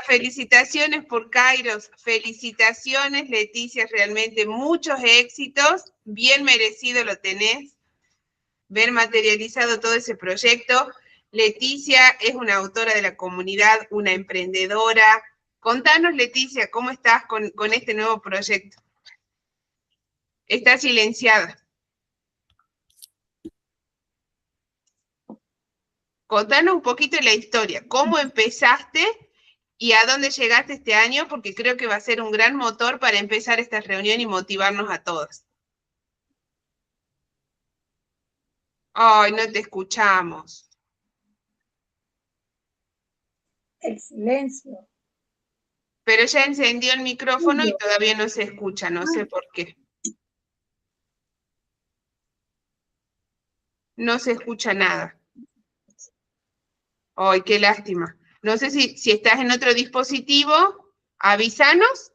Felicitaciones por Kairos, felicitaciones Leticia, realmente muchos éxitos, bien merecido lo tenés, ver materializado todo ese proyecto. Leticia es una autora de la comunidad, una emprendedora. Contanos, Leticia, ¿cómo estás con este nuevo proyecto? Está silenciada. Contanos un poquito la historia, cómo empezaste y a dónde llegaste este año, porque creo que va a ser un gran motor para empezar esta reunión y motivarnos a todos. Ay, no te escuchamos. El silencio. Pero ya encendió el micrófono y todavía no se escucha, no sé por qué. No se escucha nada. Ay, qué lástima. No sé si estás en otro dispositivo, avísanos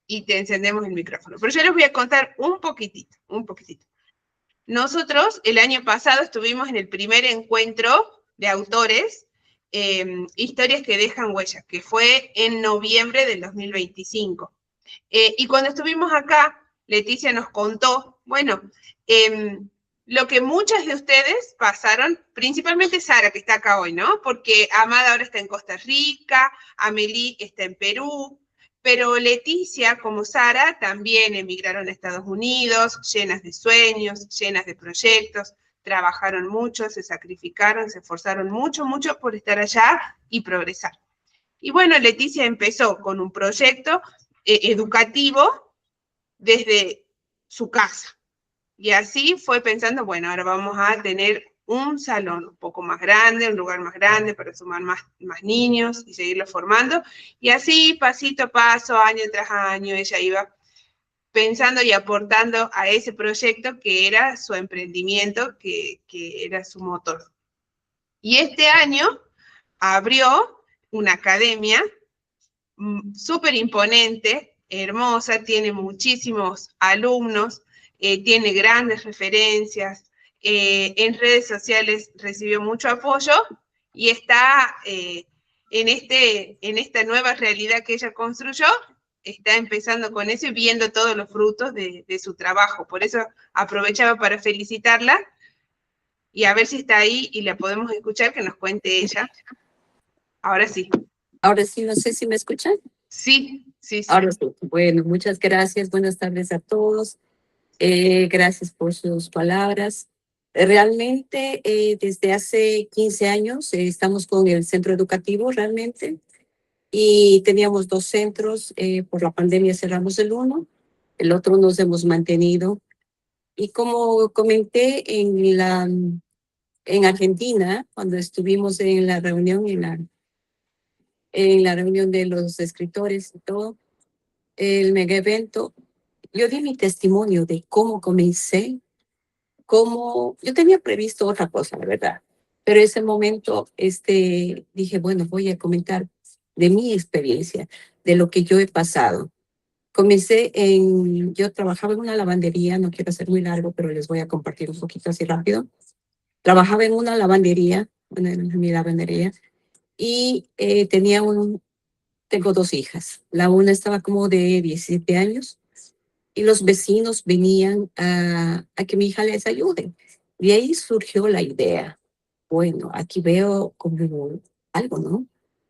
y te encendemos el micrófono. Pero yo les voy a contar un poquitito, un poquitito. Nosotros el año pasado estuvimos en el primer encuentro de autores, Historias que dejan huellas, que fue en noviembre del 2025. Y cuando estuvimos acá, Leticia nos contó, bueno, lo que muchas de ustedes pasaron, principalmente Sara, que está acá hoy, ¿no? Porque Amada ahora está en Costa Rica, Amelie está en Perú, pero Leticia, como Sara, también emigraron a Estados Unidos, llenas de sueños, llenas de proyectos, trabajaron mucho, se sacrificaron, se esforzaron mucho, mucho por estar allá y progresar. Y bueno, Leticia empezó con un proyecto educativo desde su casa. Y así fue pensando, bueno, ahora vamos a tener un salón un poco más grande, un lugar más grande para sumar más niños y seguirlos formando. Y así, pasito a paso, año tras año, ella iba pensando y aportando a ese proyecto que era su emprendimiento, que era su motor. Y este año abrió una academia súper imponente, hermosa, tiene muchísimos alumnos, tiene grandes referencias, en redes sociales recibió mucho apoyo y está en esta nueva realidad que ella construyó, está empezando con eso y viendo todos los frutos de su trabajo. Por eso aprovechaba para felicitarla y a ver si está ahí y la podemos escuchar, que nos cuente ella. Ahora sí. Ahora sí, no sé si me escuchan. Sí, sí, sí. Ahora sí. Bueno, muchas gracias. Buenas tardes a todos. Gracias por sus palabras. Realmente, desde hace 15 años estamos con el centro educativo realmente y teníamos dos centros. Por la pandemia cerramos el uno, el otro nos hemos mantenido. Y como comenté en Argentina, cuando estuvimos en la reunión, en la reunión de los escritores y todo, el mega evento, yo di mi testimonio de cómo comencé, cómo yo tenía previsto otra cosa, la verdad. Pero ese momento, dije, bueno, voy a comentar de mi experiencia, de lo que yo he pasado. Yo trabajaba en una lavandería, no quiero hacer muy largo, pero les voy a compartir un poquito así rápido. Trabajaba en una lavandería, en mi lavandería, y tengo dos hijas. La una estaba como de 17 años y los vecinos venían a que mi hija les ayude. De ahí surgió la idea. Bueno, aquí veo como algo, ¿no?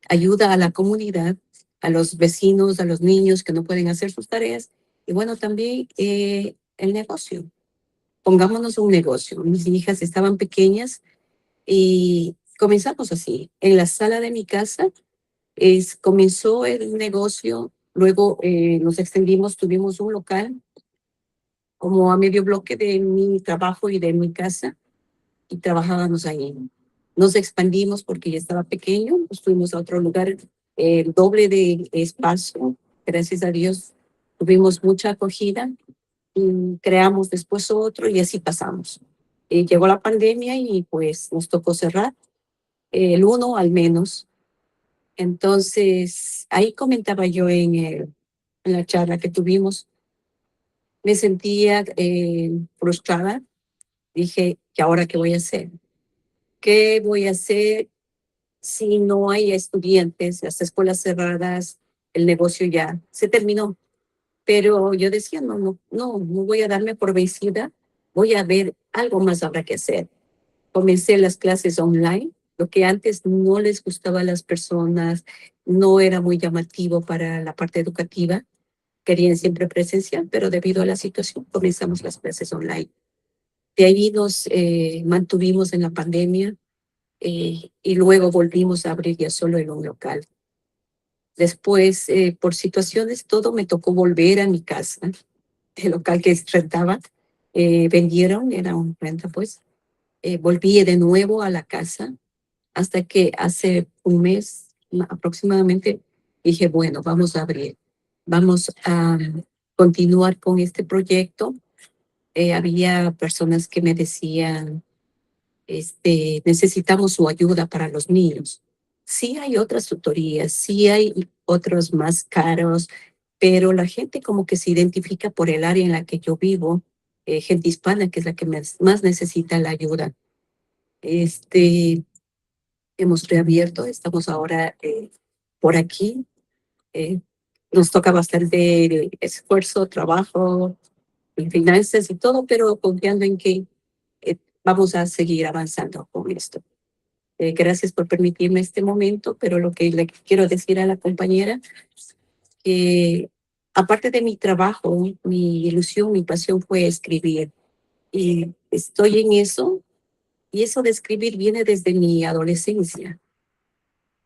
Ayuda a la comunidad, a los vecinos, a los niños que no pueden hacer sus tareas. Y bueno, también el negocio. Pongámonos un negocio. Mis hijas estaban pequeñas y comenzamos así. En la sala de mi casa comenzó el negocio, luego nos extendimos, tuvimos un local como a medio bloque de mi trabajo y de mi casa y trabajábamos ahí. Nos expandimos porque ya estaba pequeño, nos fuimos a otro lugar, el doble de espacio, gracias a Dios tuvimos mucha acogida y creamos después otro y así pasamos. Llegó la pandemia y pues nos tocó cerrar, el uno al menos. Entonces, ahí comentaba yo en la charla que tuvimos, me sentía frustrada. Dije, ¿y ahora qué voy a hacer? ¿Qué voy a hacer si no hay estudiantes, las escuelas cerradas, el negocio ya se terminó. Pero yo decía, no voy a darme por vencida, voy a ver, algo más habrá que hacer. Comencé las clases online, lo que antes no les gustaba a las personas, no era muy llamativo para la parte educativa, querían siempre presencial, pero debido a la situación comenzamos las clases online. De ahí nos mantuvimos en la pandemia y luego volvimos a abrir ya solo en un local. Después, por situaciones, todo me tocó volver a mi casa, el local que rentaba, vendieron, era un renta pues, volví de nuevo a la casa hasta que hace un mes aproximadamente dije, bueno, vamos a abrir, vamos a continuar con este proyecto. Había personas que me decían, necesitamos su ayuda para los niños. Sí hay otras tutorías, sí hay otros más caros, pero la gente como que se identifica por el área en la que yo vivo, gente hispana, que es la que más necesita la ayuda. Hemos reabierto, estamos ahora por aquí. eh, Nos toca bastante esfuerzo, trabajo, finanzas y todo, pero confiando en que vamos a seguir avanzando con esto. Gracias por permitirme este momento, pero lo que le quiero decir a la compañera, que aparte de mi trabajo, mi ilusión, mi pasión fue escribir. Y estoy en eso, y eso de escribir viene desde mi adolescencia.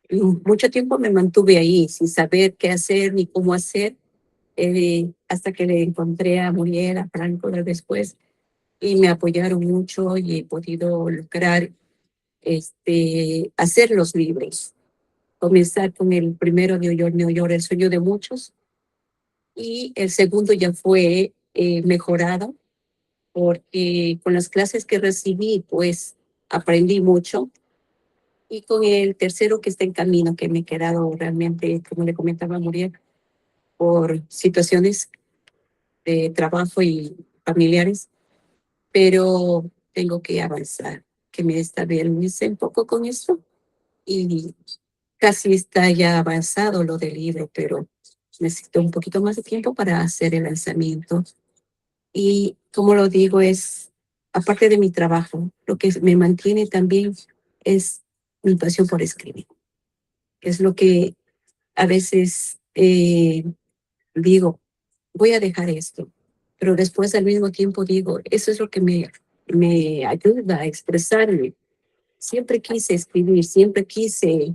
Y mucho tiempo me mantuve ahí, sin saber qué hacer ni cómo hacer, hasta que le encontré a Muriel, a Franco después, y me apoyaron mucho y he podido lograr hacer los libros. Comenzar con el primero, New York, el sueño de muchos, y el segundo ya fue mejorado, porque con las clases que recibí, pues aprendí mucho, y con el tercero que está en camino, que me he quedado realmente, como le comentaba a Muriel, por situaciones de trabajo y familiares, pero tengo que avanzar, que me estabilice un poco con esto, y casi está ya avanzado lo del libro, pero necesito un poquito más de tiempo para hacer el lanzamiento. Y como lo digo, es, aparte de mi trabajo, lo que me mantiene también es mi pasión por escribir. Es lo que a veces digo, voy a dejar esto, pero después al mismo tiempo digo, eso es lo que me ayuda a expresarme. Siempre quise escribir, siempre quise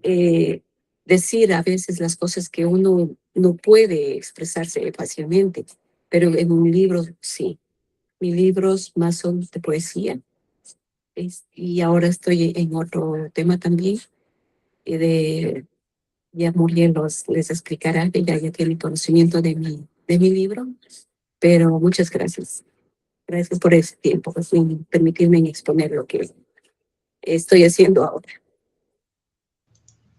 eh, decir a veces las cosas que uno no puede expresarse fácilmente, pero en un libro sí. Mis libros más son de poesía, y ahora estoy en otro tema también, ya Muriel les explicará, que ya tiene conocimiento de mi libro, pero muchas gracias. Gracias por ese tiempo, por permitirme exponer lo que estoy haciendo ahora.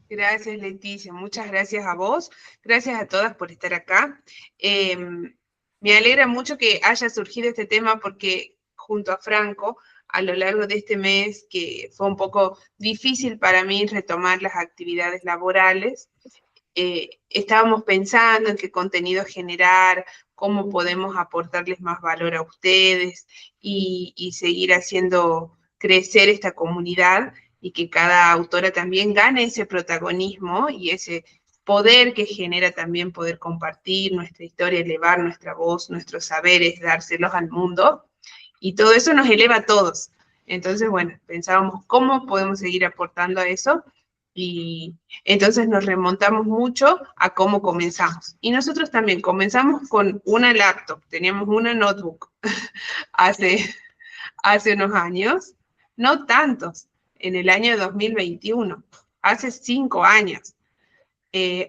Gracias, Leticia. Muchas gracias a vos. Gracias a todas por estar acá. Me alegra mucho que haya surgido este tema porque junto a Franco, a lo largo de este mes, que fue un poco difícil para mí retomar las actividades laborales, estábamos pensando en qué contenido generar, cómo podemos aportarles más valor a ustedes y seguir haciendo crecer esta comunidad, y que cada autora también gane ese protagonismo y ese poder que genera también poder compartir nuestra historia, elevar nuestra voz, nuestros saberes, dárselos al mundo, y todo eso nos eleva a todos. Entonces, bueno, pensábamos cómo podemos seguir aportando a eso, y entonces nos remontamos mucho a cómo comenzamos. Y nosotros también comenzamos con una laptop, teníamos una notebook hace unos años, no tantos, en el año 2021, hace 5 años.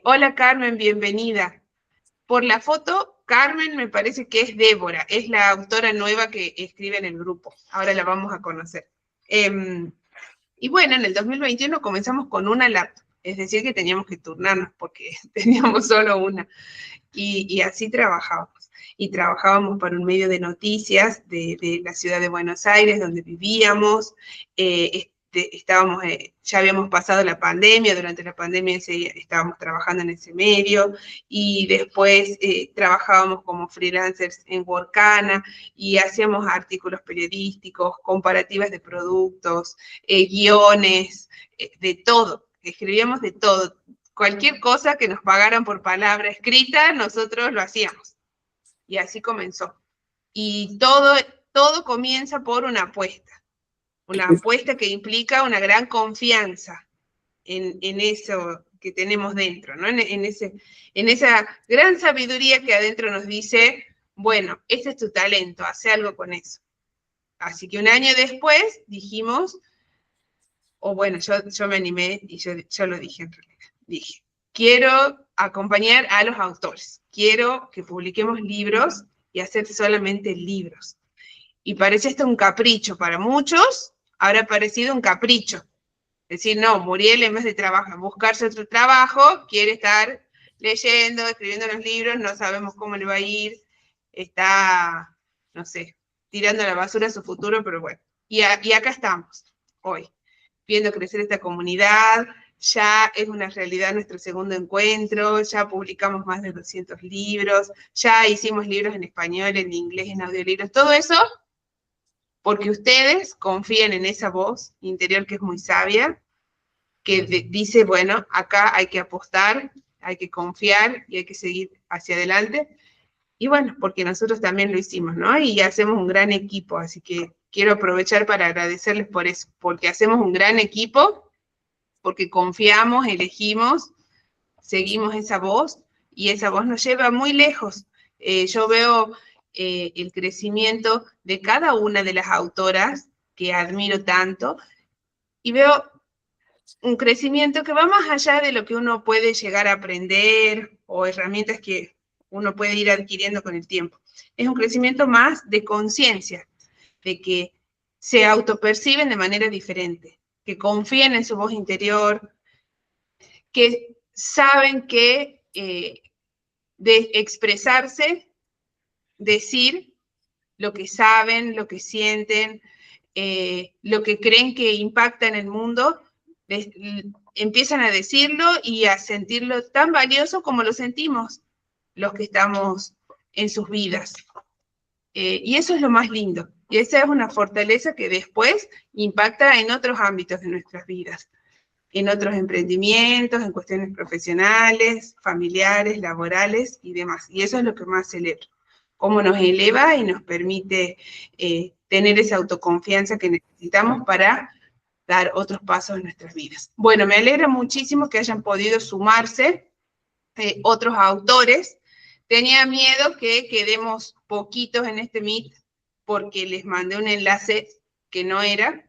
Hola Carmen, bienvenida. Por la foto, Carmen me parece que es Débora, es la autora nueva que escribe en el grupo. Ahora la vamos a conocer. Y bueno, en el 2021 comenzamos con una laptop, es decir, que teníamos que turnarnos porque teníamos solo una. Y así trabajábamos. Y trabajábamos para un medio de noticias de la ciudad de Buenos Aires, donde vivíamos. ya habíamos pasado la pandemia, durante la pandemia estábamos trabajando en ese medio, y después trabajábamos como freelancers en Workana, y hacíamos artículos periodísticos, comparativas de productos, guiones, de todo, escribíamos de todo. Cualquier cosa que nos pagaran por palabra escrita, nosotros lo hacíamos. Y así comenzó. Y todo comienza por una apuesta que implica una gran confianza en eso que tenemos dentro, ¿no? En esa gran sabiduría que adentro nos dice, bueno, este es tu talento, hace algo con eso. Así que un año después dijimos, o bueno, yo me animé y yo lo dije en realidad, dije, quiero acompañar a los autores, quiero que publiquemos libros y hacer solamente libros. Y parece esto un capricho para muchos, habrá parecido un capricho. Es decir, no, Muriel en vez de buscarse otro trabajo, quiere estar leyendo, escribiendo los libros, no sabemos cómo le va a ir, está, no sé, tirando a la basura su futuro, pero bueno. Y acá estamos, hoy, viendo crecer esta comunidad, ya es una realidad nuestro segundo encuentro, ya publicamos más de 200 libros, ya hicimos libros en español, en inglés, en audiolibros, todo eso porque ustedes confían en esa voz interior que es muy sabia, que dice, bueno, acá hay que apostar, hay que confiar y hay que seguir hacia adelante. Y bueno, porque nosotros también lo hicimos, ¿no? Y hacemos un gran equipo, así que quiero aprovechar para agradecerles por eso, porque hacemos un gran equipo, porque confiamos, elegimos, seguimos esa voz, y esa voz nos lleva muy lejos. Yo veo el crecimiento de cada una de las autoras que admiro tanto, y veo un crecimiento que va más allá de lo que uno puede llegar a aprender o herramientas que uno puede ir adquiriendo con el tiempo. Es un crecimiento más de conciencia, de que se autoperciben de manera diferente, que confían en su voz interior, que saben que de expresarse, decir lo que saben, lo que sienten, lo que creen que impacta en el mundo, empiezan a decirlo y a sentirlo tan valioso como lo sentimos los que estamos en sus vidas. Y eso es lo más lindo. Y esa es una fortaleza que después impacta en otros ámbitos de nuestras vidas, en otros emprendimientos, en cuestiones profesionales, familiares, laborales y demás. Y eso es lo que más celebro. Cómo nos eleva y nos permite tener esa autoconfianza que necesitamos para dar otros pasos en nuestras vidas. Bueno, me alegra muchísimo que hayan podido sumarse otros autores. Tenía miedo que quedemos poquitos en este Meet porque les mandé un enlace que no era.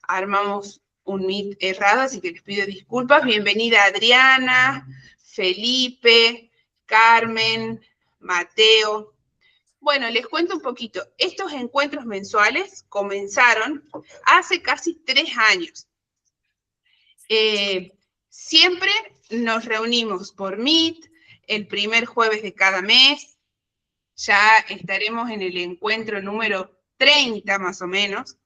Armamos un Meet errado, así que les pido disculpas. Bienvenida Adriana, Felipe, Carmen, Mateo. Bueno, les cuento un poquito. Estos encuentros mensuales comenzaron hace casi 3 años. Siempre nos reunimos por Meet, el primer jueves de cada mes. Ya estaremos en el encuentro número 30 más o menos.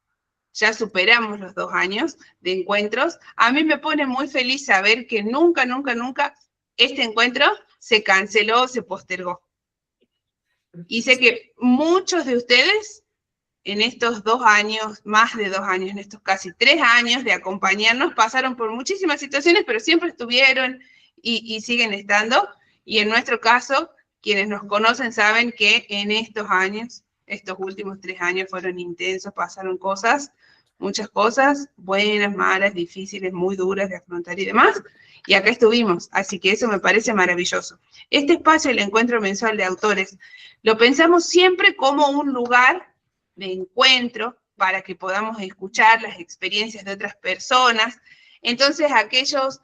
Ya superamos los 2 años de encuentros. A mí me pone muy feliz saber que nunca este encuentro se canceló, se postergó. Y sé que muchos de ustedes en estos 2 años, más de 2 años, en estos casi 3 años de acompañarnos, pasaron por muchísimas situaciones, pero siempre estuvieron y siguen estando. Y en nuestro caso, quienes nos conocen saben que en estos años, estos últimos 3 años fueron intensos, pasaron cosas, muchas cosas, buenas, malas, difíciles, muy duras de afrontar y demás, y acá estuvimos, así que eso me parece maravilloso. Este espacio, el encuentro mensual de autores, lo pensamos siempre como un lugar de encuentro para que podamos escuchar las experiencias de otras personas. Entonces, aquellos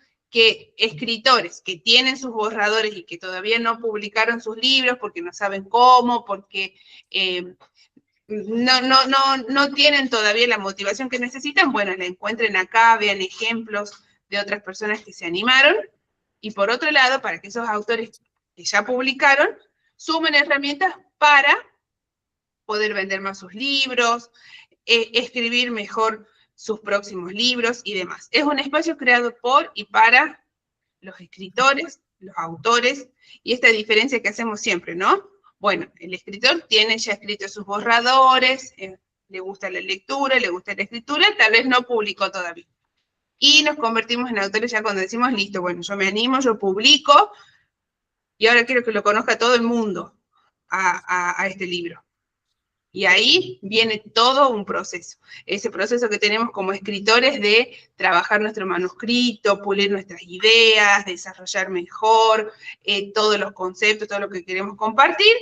escritores que tienen sus borradores y que todavía no publicaron sus libros porque no saben cómo, porque no tienen todavía la motivación que necesitan, bueno, la encuentren acá, vean ejemplos de otras personas que se animaron, y por otro lado, para que esos autores que ya publicaron sumen herramientas para poder vender más sus libros, escribir mejor sus próximos libros y demás. Es un espacio creado por y para los escritores, los autores, y esta diferencia que hacemos siempre, ¿no? Bueno, el escritor tiene ya escrito sus borradores, le gusta la lectura, le gusta la escritura, tal vez no publicó todavía. Y nos convertimos en autores ya cuando decimos, listo, bueno, yo me animo, yo publico, y ahora quiero que lo conozca todo el mundo a este libro. Y ahí viene todo un proceso. Ese proceso que tenemos como escritores de trabajar nuestro manuscrito, pulir nuestras ideas, desarrollar mejor todos los conceptos, todo lo que queremos compartir,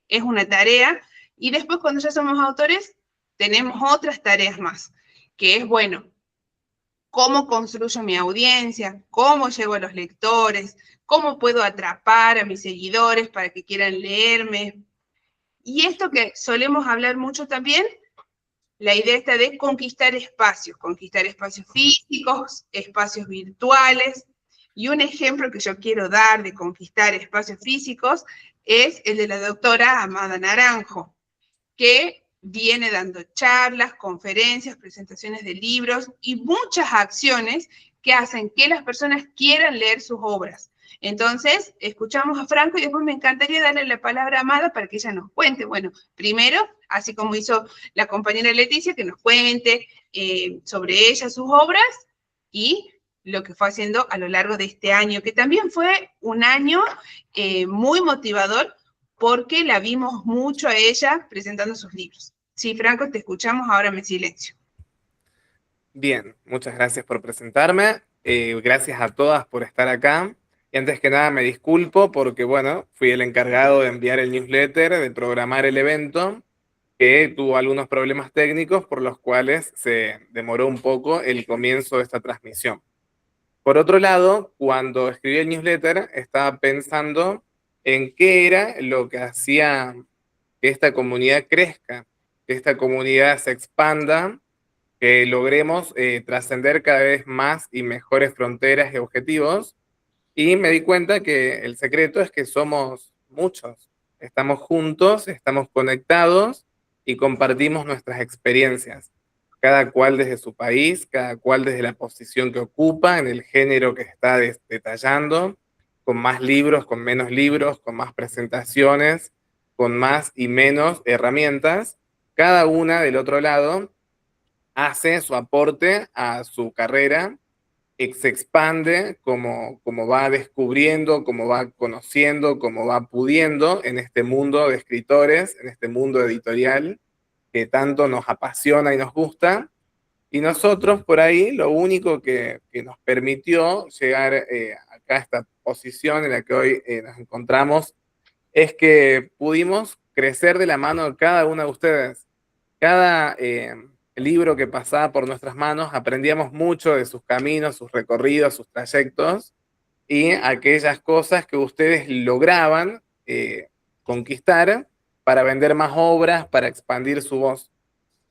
es una tarea. Y después cuando ya somos autores, tenemos otras tareas más, que es, bueno, cómo construyo mi audiencia, cómo llego a los lectores, cómo puedo atrapar a mis seguidores para que quieran leerme. Y esto que solemos hablar mucho también, la idea está de conquistar espacios físicos, espacios virtuales, y un ejemplo que yo quiero dar de conquistar espacios físicos es el de la doctora Amada Naranjo, que viene dando charlas, conferencias, presentaciones de libros y muchas acciones que hacen que las personas quieran leer sus obras. Entonces, escuchamos a Franco y después me encantaría darle la palabra a Amada para que ella nos cuente. Bueno, primero, así como hizo la compañera Leticia, que nos cuente sobre ella, sus obras, y lo que fue haciendo a lo largo de este año, que también fue un año muy motivador, porque la vimos mucho a ella presentando sus libros. Sí, Franco, te escuchamos, ahora me silencio. Bien, muchas gracias por presentarme. Gracias a todas por estar acá. Y antes que nada me disculpo porque, bueno, fui el encargado de enviar el newsletter, de programar el evento, que tuvo algunos problemas técnicos por los cuales se demoró un poco el comienzo de esta transmisión. Por otro lado, cuando escribí el newsletter, estaba pensando en qué era lo que hacía que esta comunidad crezca, que esta comunidad se expanda, que logremos trascender cada vez más y mejores fronteras y objetivos. Y me di cuenta que el secreto es que somos muchos. Estamos juntos, estamos conectados y compartimos nuestras experiencias. Cada cual desde su país, cada cual desde la posición que ocupa, en el género que está detallando, con más libros, con menos libros, con más presentaciones, con más y menos herramientas. Cada una del otro lado hace su aporte a su carrera, se expande como va descubriendo, como va conociendo, como va pudiendo en este mundo de escritores, en este mundo editorial que tanto nos apasiona y nos gusta. Y nosotros por ahí lo único que nos permitió llegar acá a esta posición en la que hoy nos encontramos es que pudimos crecer de la mano de cada una de ustedes. Cada libro que pasaba por nuestras manos aprendíamos mucho de sus caminos, sus recorridos, sus trayectos y aquellas cosas que ustedes lograban conquistar para vender más obras, para expandir su voz.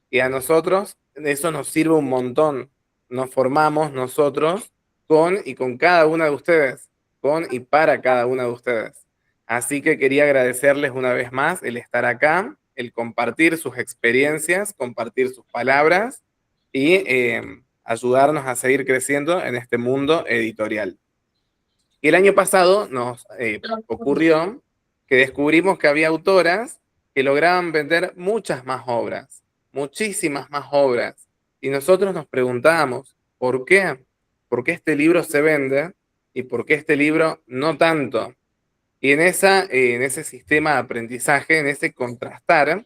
Y a nosotros eso nos sirve un montón. Nos formamos nosotros con y con cada una de ustedes, con y para cada una de ustedes. Así que quería agradecerles una vez más el estar acá, el compartir sus experiencias, compartir sus palabras y ayudarnos a seguir creciendo en este mundo editorial. Y el año pasado nos ocurrió que descubrimos que había autoras que lograban vender muchas más obras, muchísimas más obras. Y nosotros nos preguntábamos, ¿por qué? ¿Por qué este libro se vende y por qué este libro no tanto? Y en ese sistema de aprendizaje, en ese contrastar,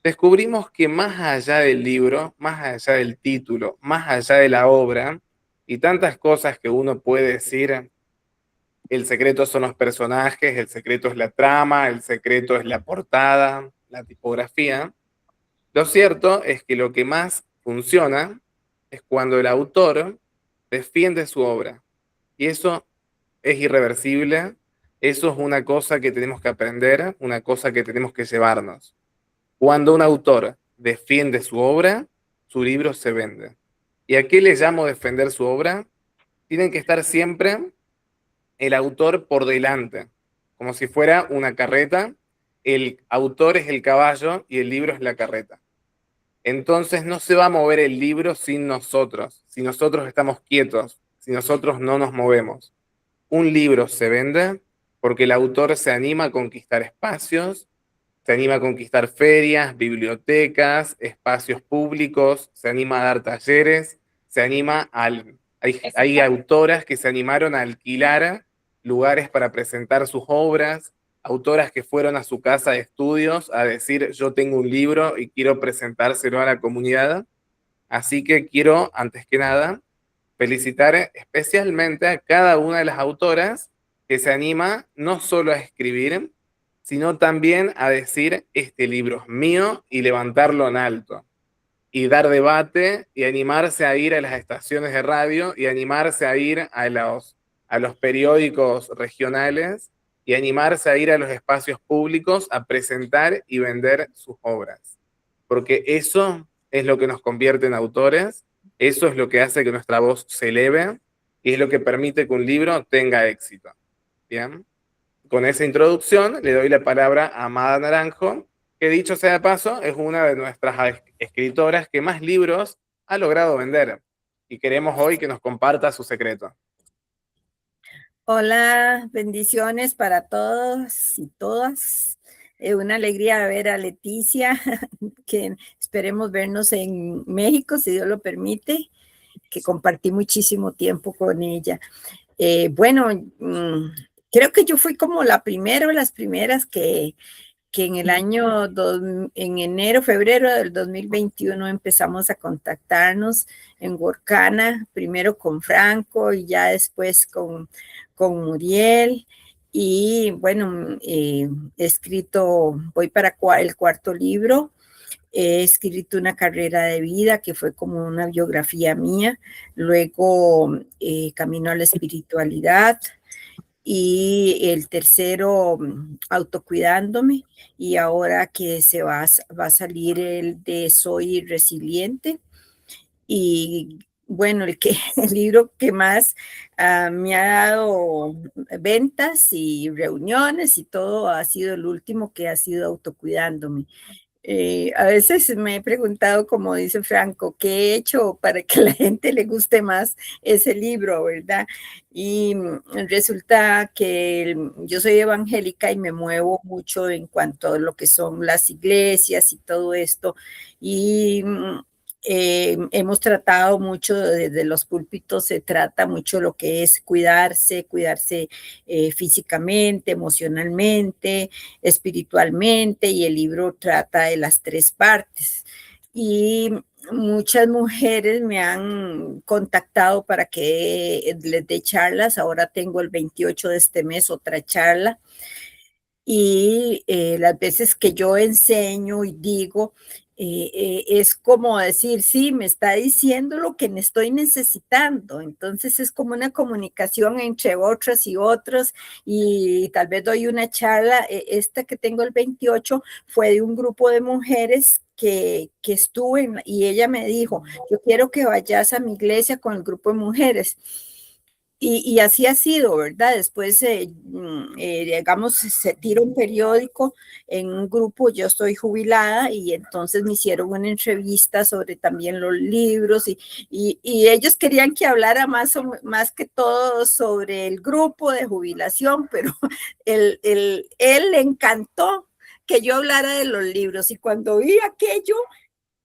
descubrimos que más allá del libro, más allá del título, más allá de la obra, y tantas cosas que uno puede decir, el secreto son los personajes, el secreto es la trama, el secreto es la portada, la tipografía. Lo cierto es que lo que más funciona es cuando el autor defiende su obra. Y eso es irreversible, eso es una cosa que tenemos que aprender, una cosa que tenemos que llevarnos. Cuando un autor defiende su obra, su libro se vende. ¿Y a qué le llamo defender su obra? Tienen que estar siempre el autor por delante, como si fuera una carreta. El autor es el caballo y el libro es la carreta. Entonces no se va a mover el libro sin nosotros, si nosotros estamos quietos, si nosotros no nos movemos. Un libro se vende porque el autor se anima a conquistar espacios, se anima a conquistar ferias, bibliotecas, espacios públicos, se anima a dar talleres, se anima hay autoras que se animaron a alquilar lugares para presentar sus obras, autoras que fueron a su casa de estudios a decir, yo tengo un libro y quiero presentárselo a la comunidad. Así que quiero, antes que nada, felicitar especialmente a cada una de las autoras que se anima no solo a escribir, sino también a decir, este libro es mío y levantarlo en alto, y dar debate y animarse a ir a las estaciones de radio y animarse a ir a los periódicos regionales y animarse a ir a los espacios públicos a presentar y vender sus obras. Porque eso es lo que nos convierte en autores, eso es lo que hace que nuestra voz se eleve y es lo que permite que un libro tenga éxito. Bien, con esa introducción le doy la palabra a Amada Naranjo, que dicho sea de paso, es una de nuestras escritoras que más libros ha logrado vender. Y queremos hoy que nos comparta su secreto. Hola, bendiciones para todos y todas. Una alegría ver a Leticia, que esperemos vernos en México, si Dios lo permite, que compartí muchísimo tiempo con ella. Bueno, creo que yo fui como la primera o las primeras que en el año, en enero, febrero del 2021 empezamos a contactarnos en Workana, primero con Franco y ya después con Muriel. Y bueno, he escrito, voy para el cuarto libro. He escrito una carrera de vida que fue como una biografía mía. Luego, Camino a la espiritualidad. Y el tercero, autocuidándome, y ahora que va a salir el de Soy Resiliente. Y bueno, el libro que más me ha dado ventas y reuniones y todo ha sido el último, que ha sido Autocuidándome. A veces me he preguntado, como dice Franco, ¿qué he hecho para que a la gente le guste más ese libro, verdad? Y resulta que yo soy evangélica y me muevo mucho en cuanto a lo que son las iglesias y todo esto. Y hemos tratado mucho desde los púlpitos, se trata mucho lo que es cuidarse físicamente, emocionalmente, espiritualmente, y el libro trata de las tres partes. Y muchas mujeres me han contactado para que les dé charlas. Ahora tengo el 28 de este mes otra charla. Y las veces que yo enseño y digo, es como decir, sí, me está diciendo lo que me estoy necesitando. Entonces es como una comunicación entre otras y otros, y tal vez doy una charla. Esta que tengo el 28 fue de un grupo de mujeres que estuve, y ella me dijo, yo quiero que vayas a mi iglesia con el grupo de mujeres. Y así ha sido, ¿verdad? Después, digamos, se tira un periódico en un grupo. Yo estoy jubilada y entonces me hicieron una entrevista sobre también los libros, y ellos querían que hablara más que todo sobre el grupo de jubilación, pero él le encantó que yo hablara de los libros, y cuando vi aquello,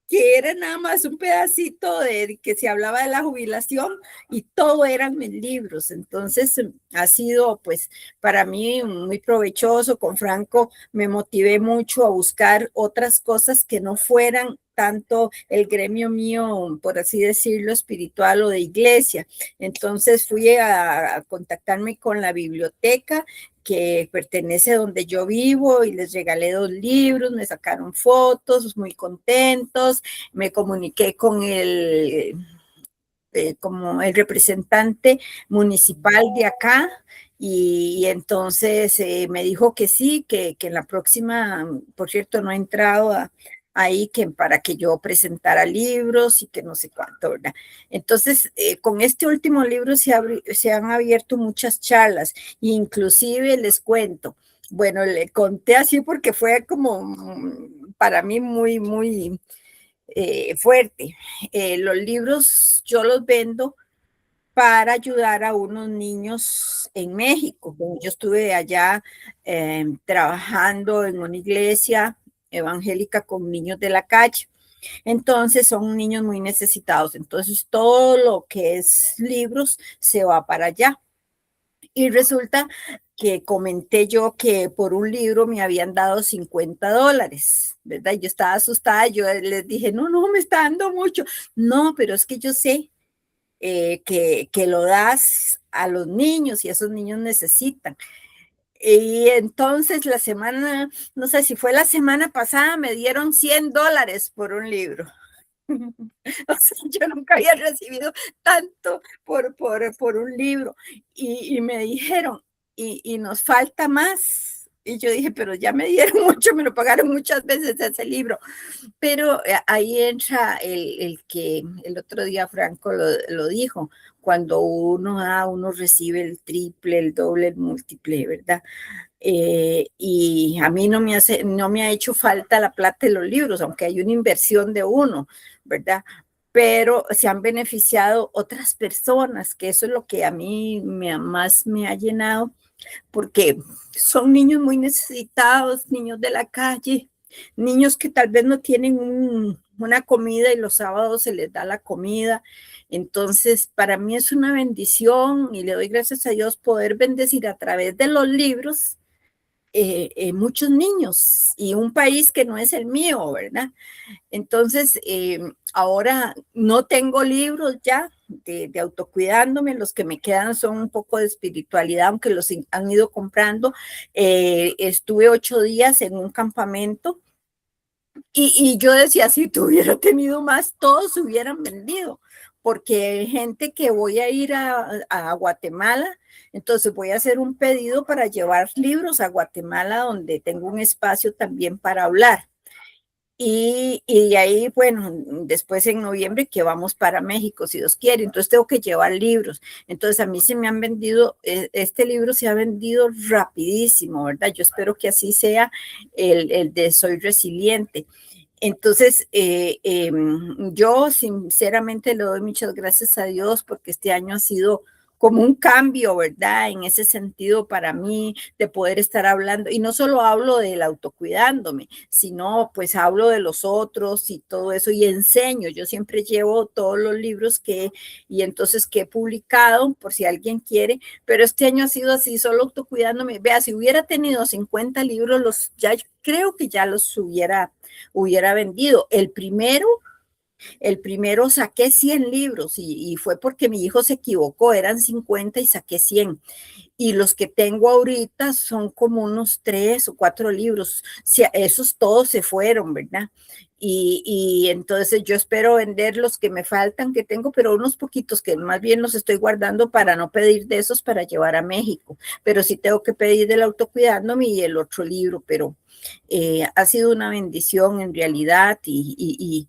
que era nada más un pedacito de que se hablaba de la jubilación, y todo eran mis libros. Entonces ha sido pues para mí muy provechoso. Con Franco me motivé mucho a buscar otras cosas que no fueran tanto el gremio mío, por así decirlo, espiritual o de iglesia. Entonces fui a contactarme con la biblioteca que pertenece a donde yo vivo, y les regalé 2 libros, me sacaron fotos, muy contentos. Me comuniqué con como el representante municipal de acá, y entonces me dijo que sí, que en la próxima, por cierto, no ha entrado ahí, que para que yo presentara libros y que no sé cuánto, ¿verdad? Entonces, con este último libro se han abierto muchas charlas, inclusive les cuento, bueno, le conté así porque fue como para mí muy, muy fuerte. Los libros yo los vendo para ayudar a unos niños en México. Yo estuve allá trabajando en una iglesia evangélica con niños de la calle. Entonces son niños muy necesitados. Entonces todo lo que es libros se va para allá. Y resulta que comenté yo que por un libro me habían dado $50, ¿verdad? Yo estaba asustada, yo les dije, no, me está dando mucho. No, pero es que yo sé que lo das a los niños y esos niños necesitan. Y entonces la semana, no sé si fue la semana pasada, me dieron $100 por un libro. O sea, yo nunca había recibido tanto por un libro. Y me dijeron, y nos falta más. Y yo dije, pero ya me dieron mucho, me lo pagaron muchas veces ese libro. Pero ahí entra el que el otro día Franco lo dijo, cuando uno da, uno recibe el triple, el doble, el múltiple, ¿verdad? Y a mí no me ha hecho falta la plata de los libros, aunque hay una inversión de uno, ¿verdad? Pero se han beneficiado otras personas, que eso es lo que a mí más me ha llenado, porque son niños muy necesitados, niños de la calle, niños que tal vez no tienen una comida y los sábados se les da la comida. Entonces, para mí es una bendición y le doy gracias a Dios poder bendecir a través de los libros muchos niños y un país que no es el mío, ¿verdad? Entonces, ahora no tengo libros ya de autocuidándome, los que me quedan son un poco de espiritualidad, aunque los han ido comprando. Estuve 8 días en un campamento y yo decía, si tuviera tenido más, todos se hubieran vendido, porque hay gente que voy a ir a Guatemala, entonces voy a hacer un pedido para llevar libros a Guatemala, donde tengo un espacio también para hablar. Y de ahí, bueno, después en noviembre que vamos para México, si Dios quiere, entonces tengo que llevar libros. Entonces a mí se me han vendido, este libro se ha vendido rapidísimo, ¿verdad? Yo espero que así sea el de Soy Resiliente. Entonces, yo sinceramente le doy muchas gracias a Dios porque este año ha sido como un cambio, ¿verdad? En ese sentido para mí de poder estar hablando, y no solo hablo del autocuidándome, sino pues hablo de los otros y todo eso, y enseño. Yo siempre llevo todos los libros y entonces que he publicado, por si alguien quiere, pero este año ha sido así, solo autocuidándome. Vea, si hubiera tenido 50 libros, ya creo que ya los hubiera vendido. El primero saqué 100 libros y fue porque mi hijo se equivocó, eran 50 y saqué 100. Y los que tengo ahorita son como unos 3 o 4 libros. O sea, esos todos se fueron, ¿verdad? Y entonces yo espero vender los que me faltan, que tengo, pero unos poquitos que más bien los estoy guardando para no pedir de esos para llevar a México. Pero sí tengo que pedir del autocuidándome y el otro libro, pero ha sido una bendición en realidad y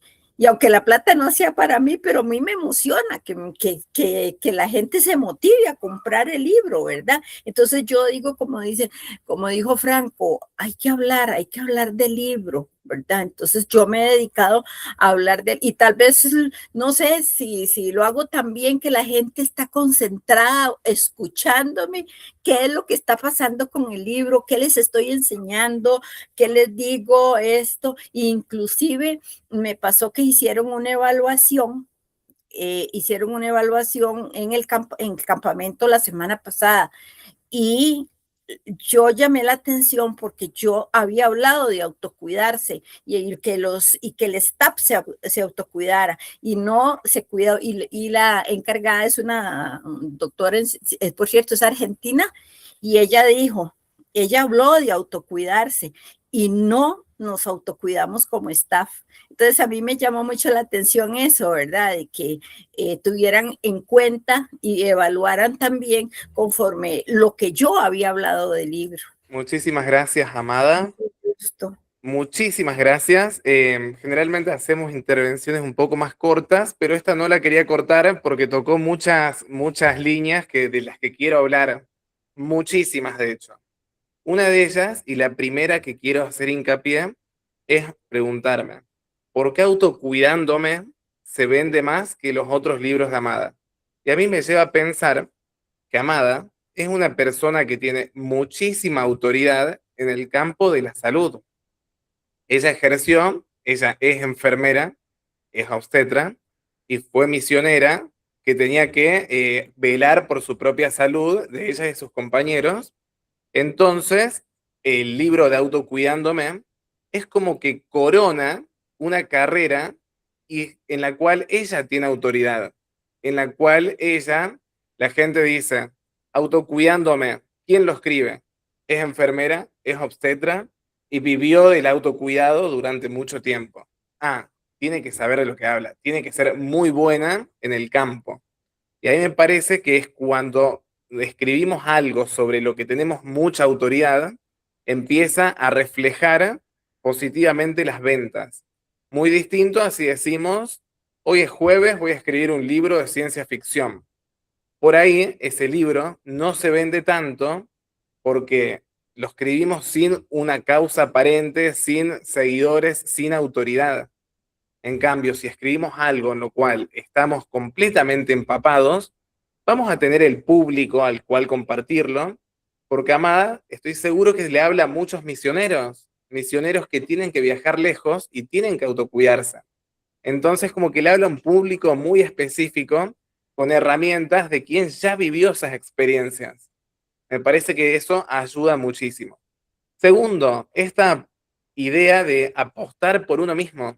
aunque la plata no sea para mí, pero a mí me emociona que la gente se motive a comprar el libro, ¿verdad? Entonces yo digo, como dijo Franco, hay que hablar del libro, ¿verdad? Entonces yo me he dedicado a hablar y tal vez, no sé si lo hago también, que la gente está concentrada escuchándome, qué es lo que está pasando con el libro, qué les estoy enseñando, qué les digo esto, inclusive me pasó que hicieron una evaluación en el campamento la semana pasada y yo llamé la atención porque yo había hablado de autocuidarse y que el staff se autocuidara y no se cuidó. Y la encargada es una doctora, por cierto, es argentina, y ella habló de autocuidarse y no nos autocuidamos como staff. Entonces a mí me llamó mucho la atención eso, ¿verdad? De que tuvieran en cuenta y evaluaran también conforme lo que yo había hablado del libro. Muchísimas gracias, Amada. Justo. Muchísimas gracias. Generalmente hacemos intervenciones un poco más cortas, pero esta no la quería cortar porque tocó muchas líneas de las que quiero hablar. Muchísimas, de hecho. Una de ellas, y la primera que quiero hacer hincapié, es preguntarme, ¿por qué Autocuidándome se vende más que los otros libros de Amada? Y a mí me lleva a pensar que Amada es una persona que tiene muchísima autoridad en el campo de la salud. Ella es enfermera, es obstetra y fue misionera que tenía que velar por su propia salud de ella y de sus compañeros. Entonces, el libro de Autocuidándome es como que corona una carrera en la cual ella tiene autoridad, en la cual la gente dice, Autocuidándome, ¿quién lo escribe? Es enfermera, es obstetra y vivió del autocuidado durante mucho tiempo. Tiene que saber de lo que habla, tiene que ser muy buena en el campo. Y a mí me parece que es cuando escribimos algo sobre lo que tenemos mucha autoridad, empieza a reflejar positivamente las ventas. Muy distinto a si decimos, hoy es jueves, voy a escribir un libro de ciencia ficción. Por ahí ese libro no se vende tanto porque lo escribimos sin una causa aparente, sin seguidores, sin autoridad. En cambio, si escribimos algo en lo cual estamos completamente empapados, vamos a tener el público al cual compartirlo, porque Amada, estoy seguro que le habla a muchos misioneros que tienen que viajar lejos y tienen que autocuidarse. Entonces, como que le habla a un público muy específico, con herramientas de quien ya vivió esas experiencias. Me parece que eso ayuda muchísimo. Segundo, esta idea de apostar por uno mismo.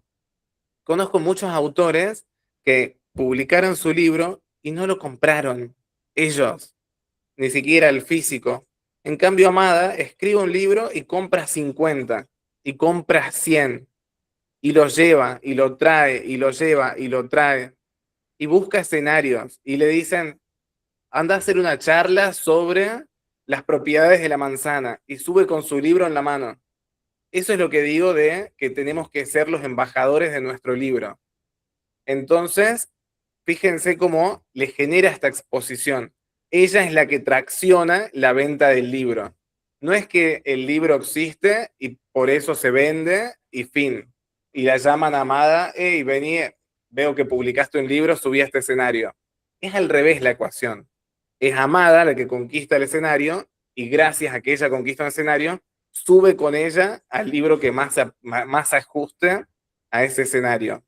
Conozco muchos autores que publicaron su libro y no lo compraron ellos, ni siquiera el físico. En cambio, Amada escribe un libro y compra 50, y compra 100, y lo lleva, y lo trae, y lo lleva, y lo trae, y busca escenarios, y le dicen, anda a hacer una charla sobre las propiedades de la manzana, y sube con su libro en la mano. Eso es lo que digo de que tenemos que ser los embajadores de nuestro libro. Entonces, fíjense cómo le genera esta exposición. Ella es la que tracciona la venta del libro. No es que el libro existe y por eso se vende y fin. Y la llaman Amada, hey, vení, veo que publicaste un libro, subí a este escenario. Es al revés la ecuación. Es Amada la que conquista el escenario y gracias a que ella conquista un escenario, sube con ella al libro que más ajuste a ese escenario,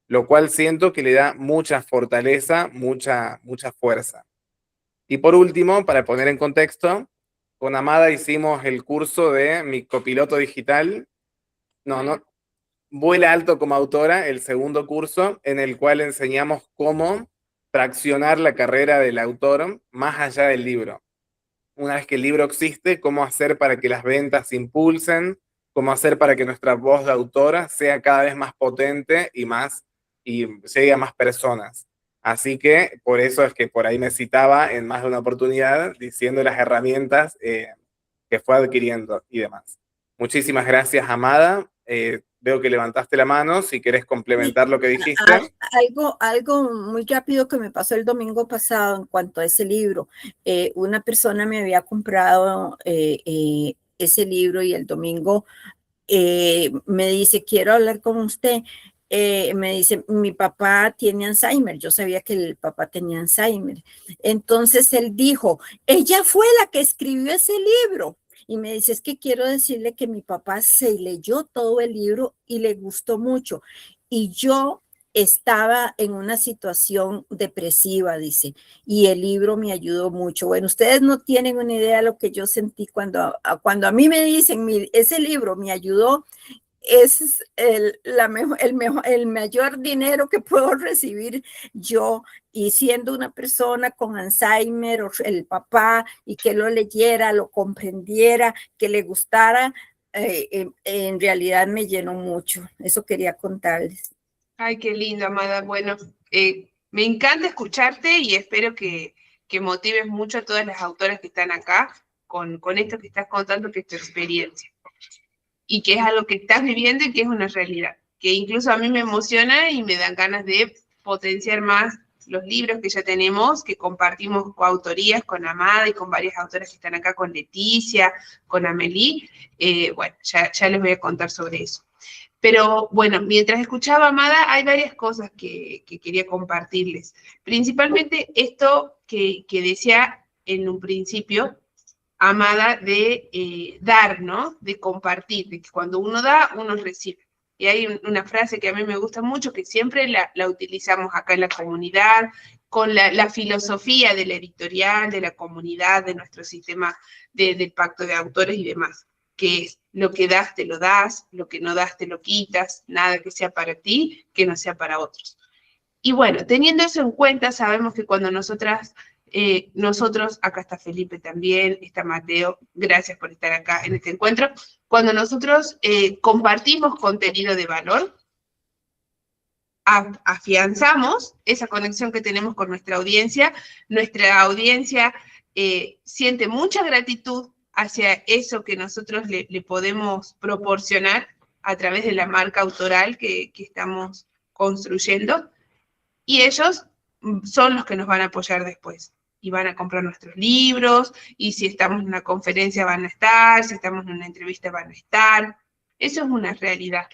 lo cual siento que le da mucha fortaleza, mucha fuerza. Y por último, para poner en contexto, con Amada hicimos el curso de Mi Copiloto Digital, Vuela Alto como Autora, el segundo curso, en el cual enseñamos cómo traccionar la carrera del autor más allá del libro. Una vez que el libro existe, cómo hacer para que las ventas se impulsen, cómo hacer para que nuestra voz de autora sea cada vez más potente y llegue a más personas. Así que por eso es que por ahí me citaba en más de una oportunidad diciendo las herramientas que fue adquiriendo y demás. Muchísimas gracias, Amada. Veo que levantaste la mano, si querés complementar lo que dijiste. Algo muy rápido que me pasó el domingo pasado en cuanto a ese libro. Una persona me había comprado ese libro y el domingo me dice, quiero hablar con usted. Me dice, mi papá tiene Alzheimer. Yo sabía que el papá tenía Alzheimer. Entonces él dijo, ella fue la que escribió ese libro. Y me dice, es que quiero decirle que mi papá se leyó todo el libro y le gustó mucho. Y yo estaba en una situación depresiva, dice, y el libro me ayudó mucho. Bueno, ustedes no tienen una idea de lo que yo sentí cuando a mí me dicen, ese libro me ayudó. Es el mayor dinero que puedo recibir yo, y siendo una persona con Alzheimer, o el papá, y que lo leyera, lo comprendiera, que le gustara, en realidad me llenó mucho. Eso quería contarles. Ay, qué lindo, Amada. Bueno, me encanta escucharte y espero que motives mucho a todas las autoras que están acá con esto que estás contando, que es tu experiencia. Y que es algo que estás viviendo y que es una realidad, que incluso a mí me emociona y me dan ganas de potenciar más los libros que ya tenemos, que compartimos coautorías con Amada y con varias autoras que están acá, con Leticia, con Amelie. Bueno, ya les voy a contar sobre eso. Pero bueno, mientras escuchaba a Amada, hay varias cosas que quería compartirles. Principalmente esto que decía en un principio Amada de dar, ¿no? De compartir, de que cuando uno da, uno recibe. Y hay una frase que a mí me gusta mucho, que siempre la utilizamos acá en la comunidad, con la filosofía de la editorial, de la comunidad, de nuestro sistema del pacto de autores y demás, que es lo que das te lo das, lo que no das te lo quitas, nada que sea para ti, que no sea para otros. Y bueno, teniendo eso en cuenta, sabemos que cuando nosotros, acá está Felipe también, está Mateo, gracias por estar acá en este encuentro, cuando nosotros compartimos contenido de valor, afianzamos esa conexión que tenemos con nuestra audiencia siente mucha gratitud hacia eso que nosotros le podemos proporcionar a través de la marca autoral que estamos construyendo, y ellos son los que nos van a apoyar después, y van a comprar nuestros libros, y si estamos en una conferencia van a estar, si estamos en una entrevista van a estar. Eso es una realidad.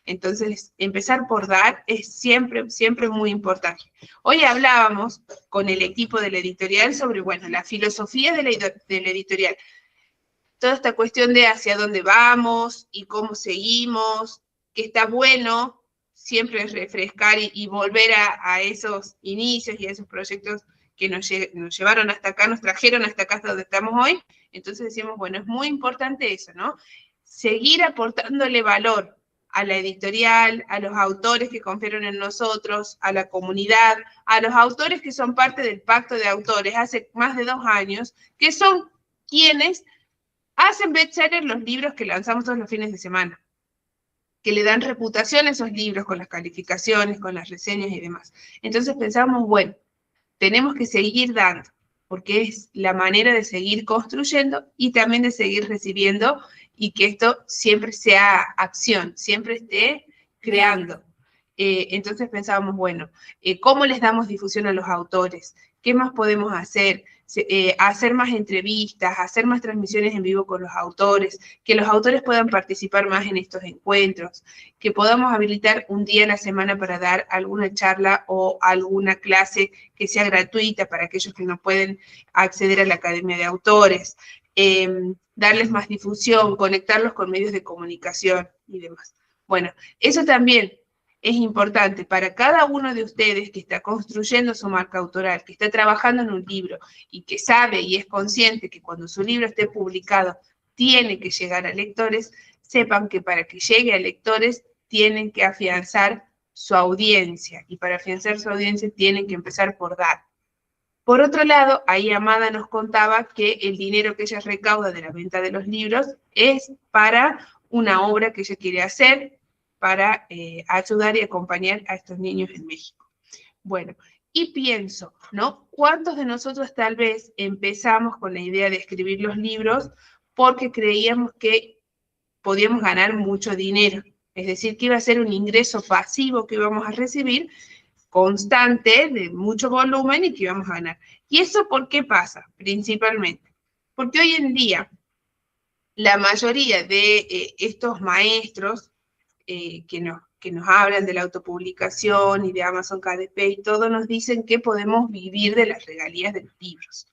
Entonces, empezar por dar es siempre, siempre muy importante. Hoy hablábamos con el equipo de la editorial sobre, bueno, la filosofía de la editorial. Toda esta cuestión de hacia dónde vamos y cómo seguimos, que está bueno siempre refrescar y volver a esos inicios y a esos proyectos que nos llevaron hasta acá, nos trajeron hasta acá, hasta donde estamos hoy. Entonces decimos, bueno, es muy importante eso, ¿no? Seguir aportándole valor a la editorial, a los autores que confiaron en nosotros, a la comunidad, a los autores que son parte del pacto de autores hace más de 2 años, que son quienes hacen bestseller los libros que lanzamos todos los fines de semana, que le dan reputación a esos libros con las calificaciones, con las reseñas y demás. Entonces pensamos, bueno, tenemos que seguir dando, porque es la manera de seguir construyendo y también de seguir recibiendo, y que esto siempre sea acción, siempre esté creando. Entonces pensábamos, bueno, ¿cómo les damos difusión a los autores? ¿Qué más podemos hacer? Hacer más entrevistas, hacer más transmisiones en vivo con los autores, que los autores puedan participar más en estos encuentros, que podamos habilitar un día a la semana para dar alguna charla o alguna clase que sea gratuita para aquellos que no pueden acceder a la Academia de Autores, darles más difusión, conectarlos con medios de comunicación y demás. Bueno, eso también es importante para cada uno de ustedes que está construyendo su marca autoral, que está trabajando en un libro y que sabe y es consciente que cuando su libro esté publicado tiene que llegar a lectores, sepan que para que llegue a lectores tienen que afianzar su audiencia, y para afianzar su audiencia tienen que empezar por dar. Por otro lado, ahí Amada nos contaba que el dinero que ella recauda de la venta de los libros es para una obra que ella quiere hacer, para ayudar y acompañar a estos niños en México. Bueno, y pienso, ¿no? ¿Cuántos de nosotros tal vez empezamos con la idea de escribir los libros porque creíamos que podíamos ganar mucho dinero? Es decir, que iba a ser un ingreso pasivo que íbamos a recibir constante, de mucho volumen, y que íbamos a ganar. ¿Y eso por qué pasa? Principalmente porque hoy en día la mayoría de estos maestros que nos hablan de la autopublicación y de Amazon KDP y todo, nos dicen que podemos vivir de las regalías de los libros.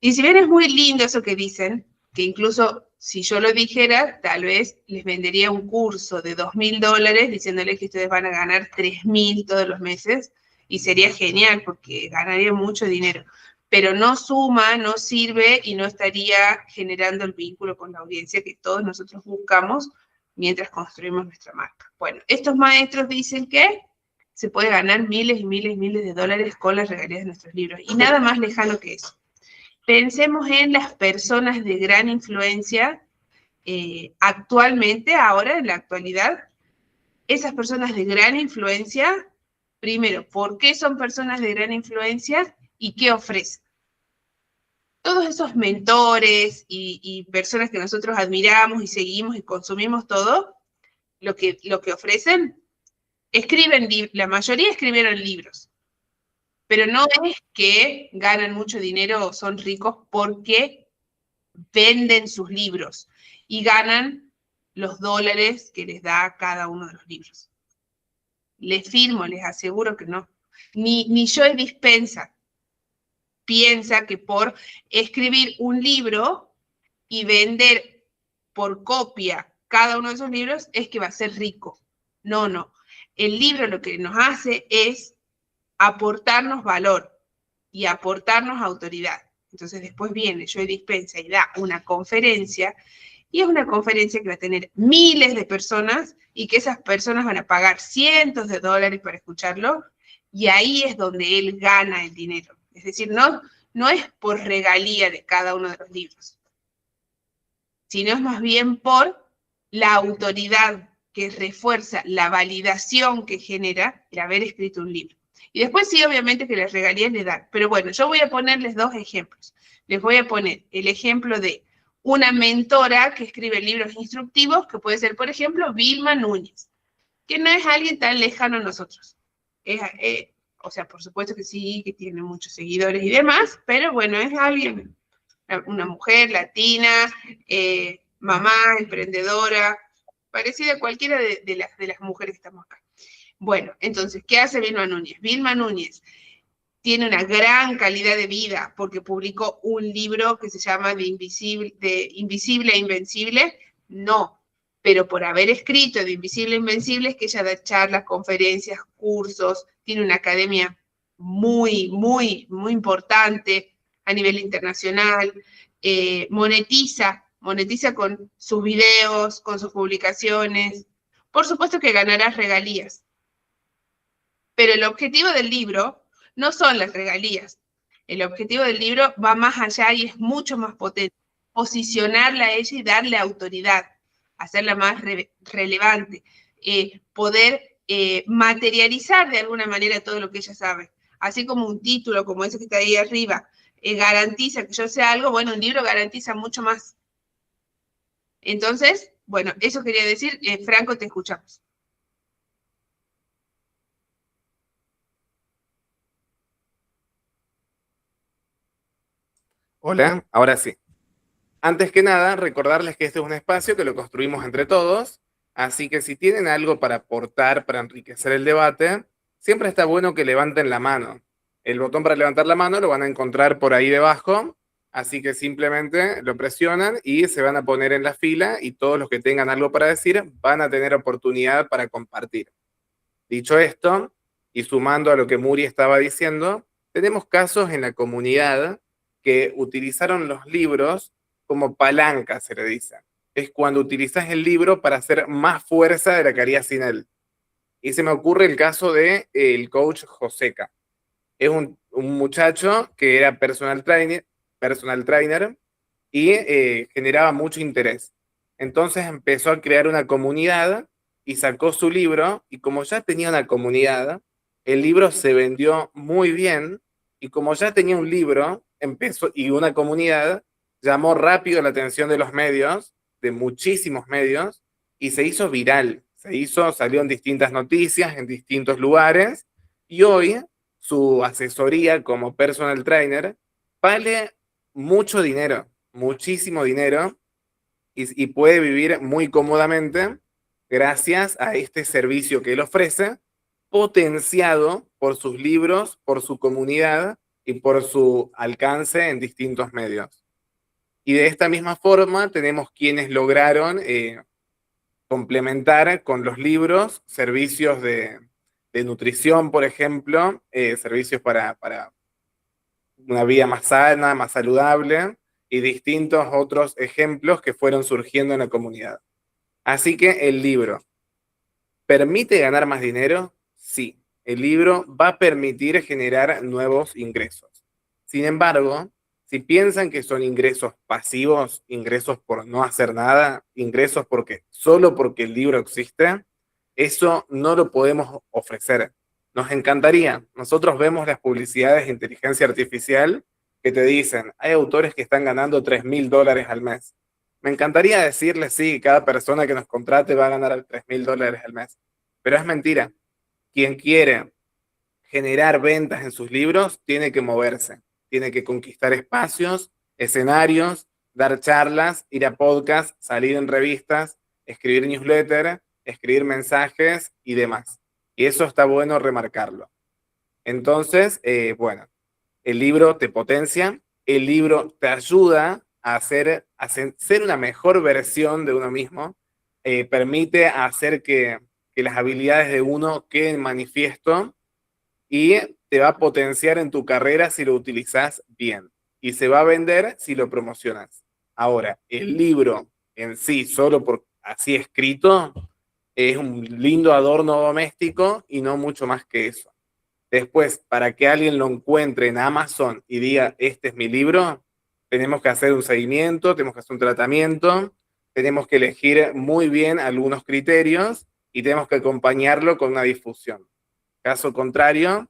Y si bien es muy lindo eso que dicen, que incluso si yo lo dijera, tal vez les vendería un curso de $2.000 diciéndoles que ustedes van a ganar 3.000 todos los meses, y sería genial porque ganaría mucho dinero, pero no suma, no sirve y no estaría generando el vínculo con la audiencia que todos nosotros buscamos mientras construimos nuestra marca. Bueno, estos maestros dicen que se puede ganar miles y miles y miles de dólares con las regalías de nuestros libros, y nada más lejano que eso. Pensemos en las personas de gran influencia actualmente, ahora en la actualidad. Esas personas de gran influencia, primero, ¿por qué son personas de gran influencia y qué ofrecen? Todos esos mentores y personas que nosotros admiramos y seguimos y consumimos todo, lo que ofrecen, la mayoría escribieron libros, pero no es que ganan mucho dinero o son ricos porque venden sus libros y ganan los dólares que les da cada uno de los libros. Les firmo, les aseguro que no. Ni Joe Dispenza piensa que por escribir un libro y vender por copia cada uno de esos libros es que va a ser rico. No, no. El libro lo que nos hace es aportarnos valor y aportarnos autoridad. Entonces después viene Joe Dispenza y da una conferencia, y es una conferencia que va a tener miles de personas y que esas personas van a pagar cientos de dólares para escucharlo, y ahí es donde él gana el dinero. Es decir, no es por regalía de cada uno de los libros, sino es más bien por la autoridad que refuerza la validación que genera el haber escrito un libro. Y después sí, obviamente que las regalías le dan. Pero bueno, yo voy a ponerles dos ejemplos. Les voy a poner el ejemplo de una mentora que escribe libros instructivos, que puede ser, por ejemplo, Vilma Núñez, que no es alguien tan lejano a nosotros. O sea, por supuesto que sí, que tiene muchos seguidores y demás, pero bueno, es alguien, una mujer latina, mamá, emprendedora, parecida a cualquiera de las mujeres que estamos acá. Bueno, entonces, ¿qué hace Vilma Núñez? Vilma Núñez tiene una gran calidad de vida porque publicó un libro que se llama de Invisible a Invencible. No, pero por haber escrito de Invisible a Invencible es que ella da charlas, conferencias, cursos, tiene una academia muy, muy, muy importante a nivel internacional, monetiza con sus videos, con sus publicaciones. Por supuesto que ganarás regalías, pero el objetivo del libro no son las regalías. El objetivo del libro va más allá y es mucho más potente. Posicionarla a ella y darle autoridad, hacerla más relevante, poder materializar de alguna manera todo lo que ella sabe. Así como un título, como ese que está ahí arriba, garantiza que yo sé algo, bueno, un libro garantiza mucho más. Entonces, bueno, eso quería decir. Franco, te escuchamos. Hola, ahora sí. Antes que nada, recordarles que este es un espacio que lo construimos entre todos, así que si tienen algo para aportar, para enriquecer el debate, siempre está bueno que levanten la mano. El botón para levantar la mano lo van a encontrar por ahí debajo, así que simplemente lo presionan y se van a poner en la fila y todos los que tengan algo para decir van a tener oportunidad para compartir. Dicho esto, y sumando a lo que Muri estaba diciendo, tenemos casos en la comunidad que utilizaron los libros como palanca, se le dice. Es cuando utilizas el libro para hacer más fuerza de la que harías sin él. Y se me ocurre el caso de el coach Joseca. Es un muchacho que era personal trainer y generaba mucho interés. Entonces empezó a crear una comunidad y sacó su libro, y como ya tenía una comunidad, el libro se vendió muy bien, y como ya tenía un libro, empezó, y una comunidad, llamó rápido la atención de los medios, de muchísimos medios, y se hizo viral, salió en distintas noticias, en distintos lugares, y hoy su asesoría como personal trainer vale mucho dinero, muchísimo dinero, y puede vivir muy cómodamente gracias a este servicio que él ofrece, potenciado por sus libros, por su comunidad y por su alcance en distintos medios. Y de esta misma forma tenemos quienes lograron complementar con los libros servicios de nutrición, por ejemplo, servicios para una vida más sana, más saludable, y distintos otros ejemplos que fueron surgiendo en la comunidad. Así que el libro, ¿permite ganar más dinero? Sí, el libro va a permitir generar nuevos ingresos. Sin embargo, si piensan que son ingresos pasivos, ingresos por no hacer nada, ingresos solo porque el libro existe, eso no lo podemos ofrecer. Nos encantaría. Nosotros vemos las publicidades de inteligencia artificial que te dicen, hay autores que están ganando $3.000 al mes. Me encantaría decirles, sí, cada persona que nos contrate va a ganar $3.000 al mes. Pero es mentira. Quien quiere generar ventas en sus libros tiene que moverse. Tiene que conquistar espacios, escenarios, dar charlas, ir a podcasts, salir en revistas, escribir newsletter, escribir mensajes y demás. Y eso está bueno remarcarlo. Entonces, bueno, el libro te potencia, el libro te ayuda a ser una mejor versión de uno mismo, permite hacer que las habilidades de uno queden manifiesto y te va a potenciar en tu carrera si lo utilizas bien. Y se va a vender si lo promocionas. Ahora, el libro en sí, solo por así escrito, es un lindo adorno doméstico y no mucho más que eso. Después, para que alguien lo encuentre en Amazon y diga, este es mi libro, tenemos que hacer un seguimiento, tenemos que hacer un tratamiento, tenemos que elegir muy bien algunos criterios y tenemos que acompañarlo con una difusión. Caso contrario,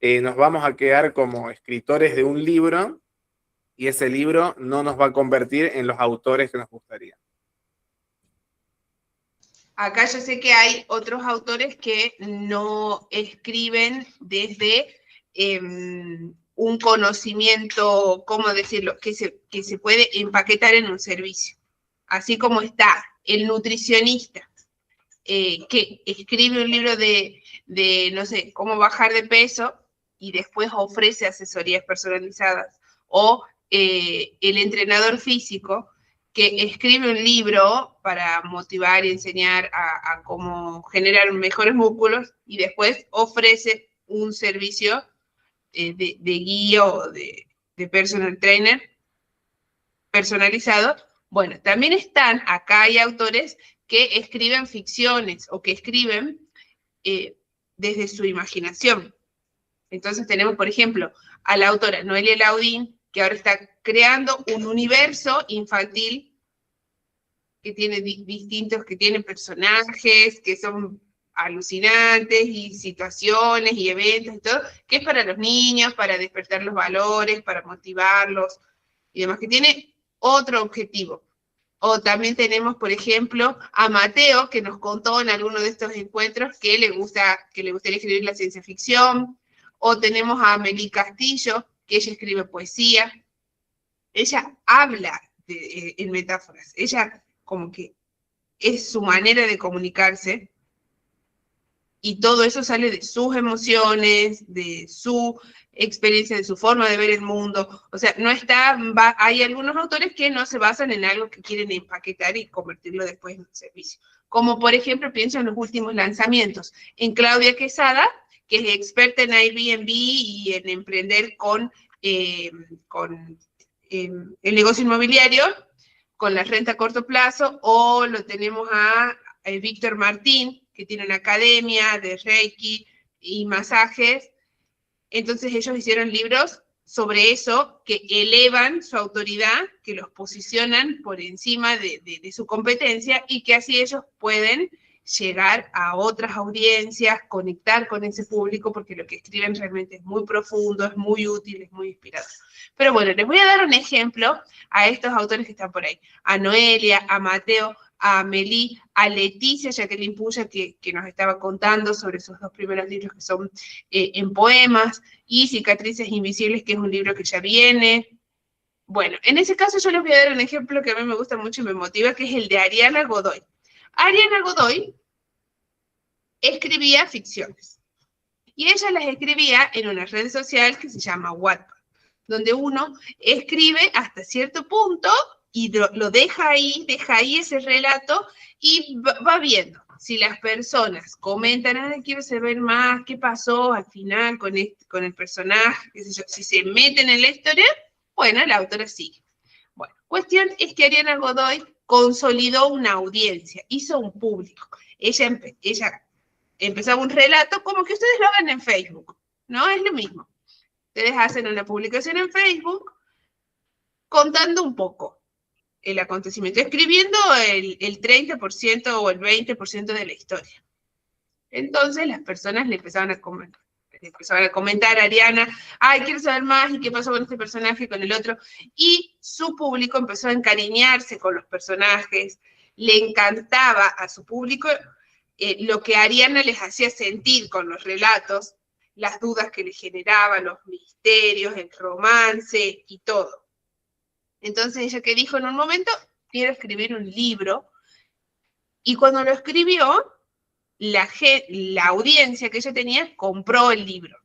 nos vamos a quedar como escritores de un libro y ese libro no nos va a convertir en los autores que nos gustaría. Acá yo sé que hay otros autores que no escriben desde un conocimiento, ¿cómo decirlo?, que se puede empaquetar en un servicio. Así como está el nutricionista, que escribe un libro de, no sé, cómo bajar de peso y después ofrece asesorías personalizadas. O el entrenador físico, que escribe un libro para motivar y enseñar a cómo generar mejores músculos y después ofrece un servicio de guía o de personal trainer personalizado. Bueno, también están, acá hay autores que escriben ficciones o que escriben desde su imaginación. Entonces tenemos, por ejemplo, a la autora Noelia Laudín, que ahora está creando un universo infantil que tiene distintos, que tiene personajes, que son alucinantes, y situaciones, y eventos, y todo, que es para los niños, para despertar los valores, para motivarlos, y demás, que tiene otro objetivo. O también tenemos, por ejemplo, a Mateo, que nos contó en alguno de estos encuentros que le gustaría escribir la ciencia ficción. O tenemos a Amelie Castillo, que ella escribe poesía. Ella habla en metáforas. Ella como que es su manera de comunicarse. Y todo eso sale de sus emociones, de su experiencia, de su forma de ver el mundo. O sea, hay algunos autores que no se basan en algo que quieren empaquetar y convertirlo después en un servicio. Como por ejemplo, pienso en los últimos lanzamientos, en Claudia Quesada, que es experta en Airbnb y en emprender con el negocio inmobiliario, con la renta a corto plazo. O lo tenemos a Víctor Martín, que tiene una academia de Reiki y masajes. Entonces ellos hicieron libros sobre eso, que elevan su autoridad, que los posicionan por encima de su competencia, y que así ellos pueden llegar a otras audiencias, conectar con ese público, porque lo que escriben realmente es muy profundo, es muy útil, es muy inspirador. Pero bueno, les voy a dar un ejemplo a estos autores que están por ahí, a Noelia, a Mateo, a Amelie, a Leticia Jacqueline Puya, que nos estaba contando sobre sus dos primeros libros, que son en poemas, y Cicatrices Invisibles, que es un libro que ya viene. Bueno, en ese caso yo les voy a dar un ejemplo que a mí me gusta mucho y me motiva, que es el de Ariana Godoy. Ariana Godoy escribía ficciones, y ella las escribía en una red social que se llama Wattpad, donde uno escribe hasta cierto punto y lo deja ahí ese relato, y va viendo. Si las personas comentan, quiero saber más, qué pasó al final con el personaje, qué sé yo, si se meten en la historia, bueno, la autora sigue. Bueno, cuestión es que Ariana Godoy consolidó una audiencia, hizo un público. Ella empezaba un relato como que ustedes lo hagan en Facebook, ¿no? Es lo mismo. Ustedes hacen una publicación en Facebook contando un poco el acontecimiento, escribiendo el 30% o el 20% de la historia. Entonces las personas le empezaban a comentar a Ariana, quiero saber más, y qué pasó con este personaje y con el otro, y su público empezó a encariñarse con los personajes, le encantaba a su público lo que Ariana les hacía sentir con los relatos, las dudas que le generaba, los misterios, el romance y todo. Entonces ella, que dijo en un momento, quiero escribir un libro, Y cuando lo escribió, la audiencia que ella tenía compró el libro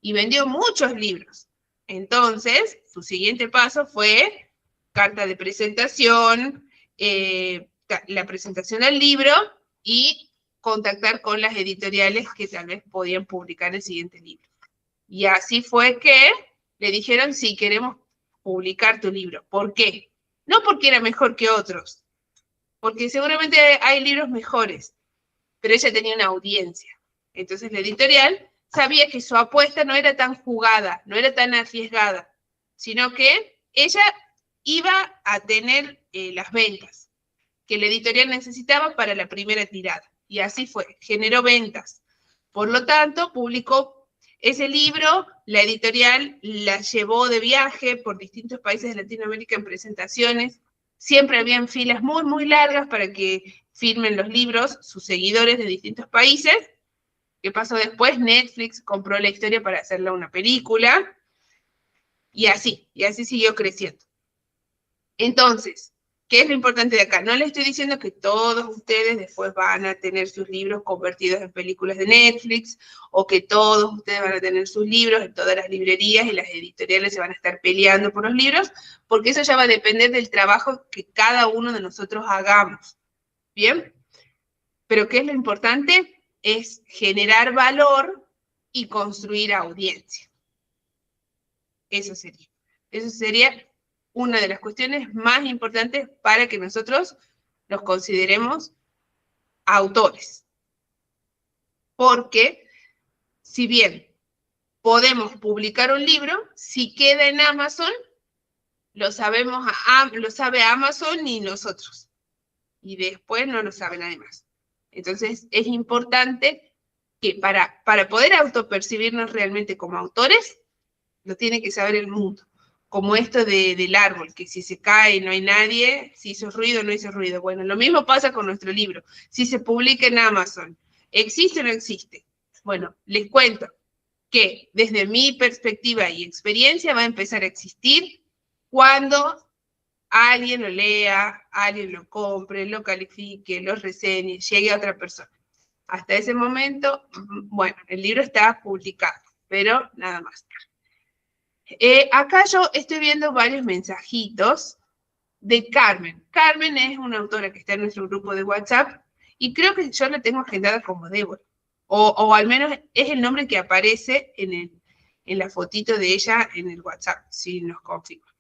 y vendió muchos libros. Entonces, su siguiente paso fue carta de presentación, la presentación del libro y contactar con las editoriales que tal vez podían publicar el siguiente libro. Y así fue que le dijeron, sí, queremos publicar tu libro. ¿Por qué? No porque era mejor que otros, porque seguramente hay libros mejores, pero ella tenía una audiencia. Entonces la editorial sabía que su apuesta no era tan jugada, no era tan arriesgada, sino que ella iba a tener las ventas que la editorial necesitaba para la primera tirada. Y así fue, generó ventas. Por lo tanto, publicó ese libro, la editorial la llevó de viaje por distintos países de Latinoamérica en presentaciones. Siempre habían filas muy, muy largas para que firmen los libros sus seguidores de distintos países. ¿Qué pasó después? Netflix compró la historia para hacerla una película. Y así siguió creciendo. Entonces, ¿qué es lo importante de acá? No le estoy diciendo que todos ustedes después van a tener sus libros convertidos en películas de Netflix, o que todos ustedes van a tener sus libros en todas las librerías y las editoriales se van a estar peleando por los libros, porque eso ya va a depender del trabajo que cada uno de nosotros hagamos. ¿Bien? Pero ¿qué es lo importante? Es generar valor y construir audiencia. Eso sería una de las cuestiones más importantes para que nosotros nos consideremos autores. Porque, si bien podemos publicar un libro, si queda en Amazon, lo sabe Amazon y nosotros. Y después no lo sabe nadie más. Entonces, es importante que para poder autopercibirnos realmente como autores, lo tiene que saber el mundo. Como esto del árbol, que si se cae no hay nadie, si hizo ruido no hizo ruido. Bueno, lo mismo pasa con nuestro libro. Si se publica en Amazon, ¿existe o no existe? Bueno, les cuento que desde mi perspectiva y experiencia va a empezar a existir cuando alguien lo lea, alguien lo compre, lo califique, lo reseñe, llegue a otra persona. Hasta ese momento, bueno, el libro está publicado, pero nada más. Acá yo estoy viendo varios mensajitos de Carmen. Carmen es una autora que está en nuestro grupo de WhatsApp y creo que yo la tengo agendada como Débora. O al menos es el nombre que aparece en la fotito de ella en el WhatsApp, si nos confirma.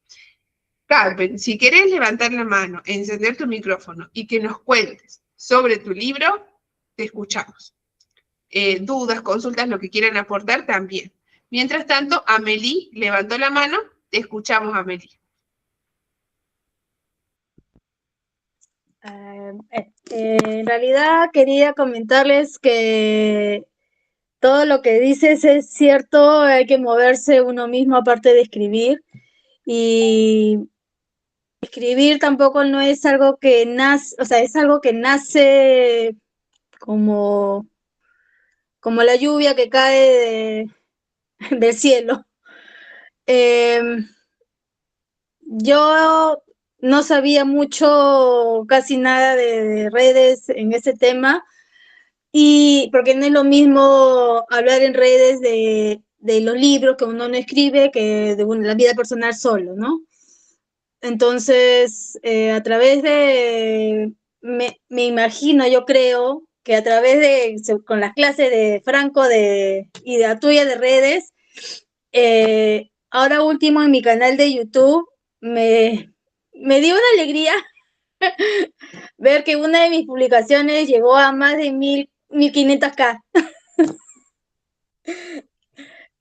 Carmen, si querés levantar la mano, encender tu micrófono y que nos cuentes sobre tu libro, te escuchamos. Dudas, consultas, lo que quieran aportar también. Mientras tanto, Amelie levantó la mano. Te escuchamos, Amelie. En realidad quería comentarles que todo lo que dices es cierto, hay que moverse uno mismo aparte de escribir. Y escribir tampoco no es algo que nace, o sea, es algo que nace como la lluvia que cae del cielo. Yo no sabía mucho, casi nada de redes en ese tema, y porque no es lo mismo hablar en redes de los libros que uno no escribe que de la vida personal solo, ¿no? Entonces, a través de, me imagino, yo creo, que a través de, con las clases de Franco y de la tuya de redes, ahora último en mi canal de YouTube, me dio una alegría ver que una de mis publicaciones llegó a más de 1500K.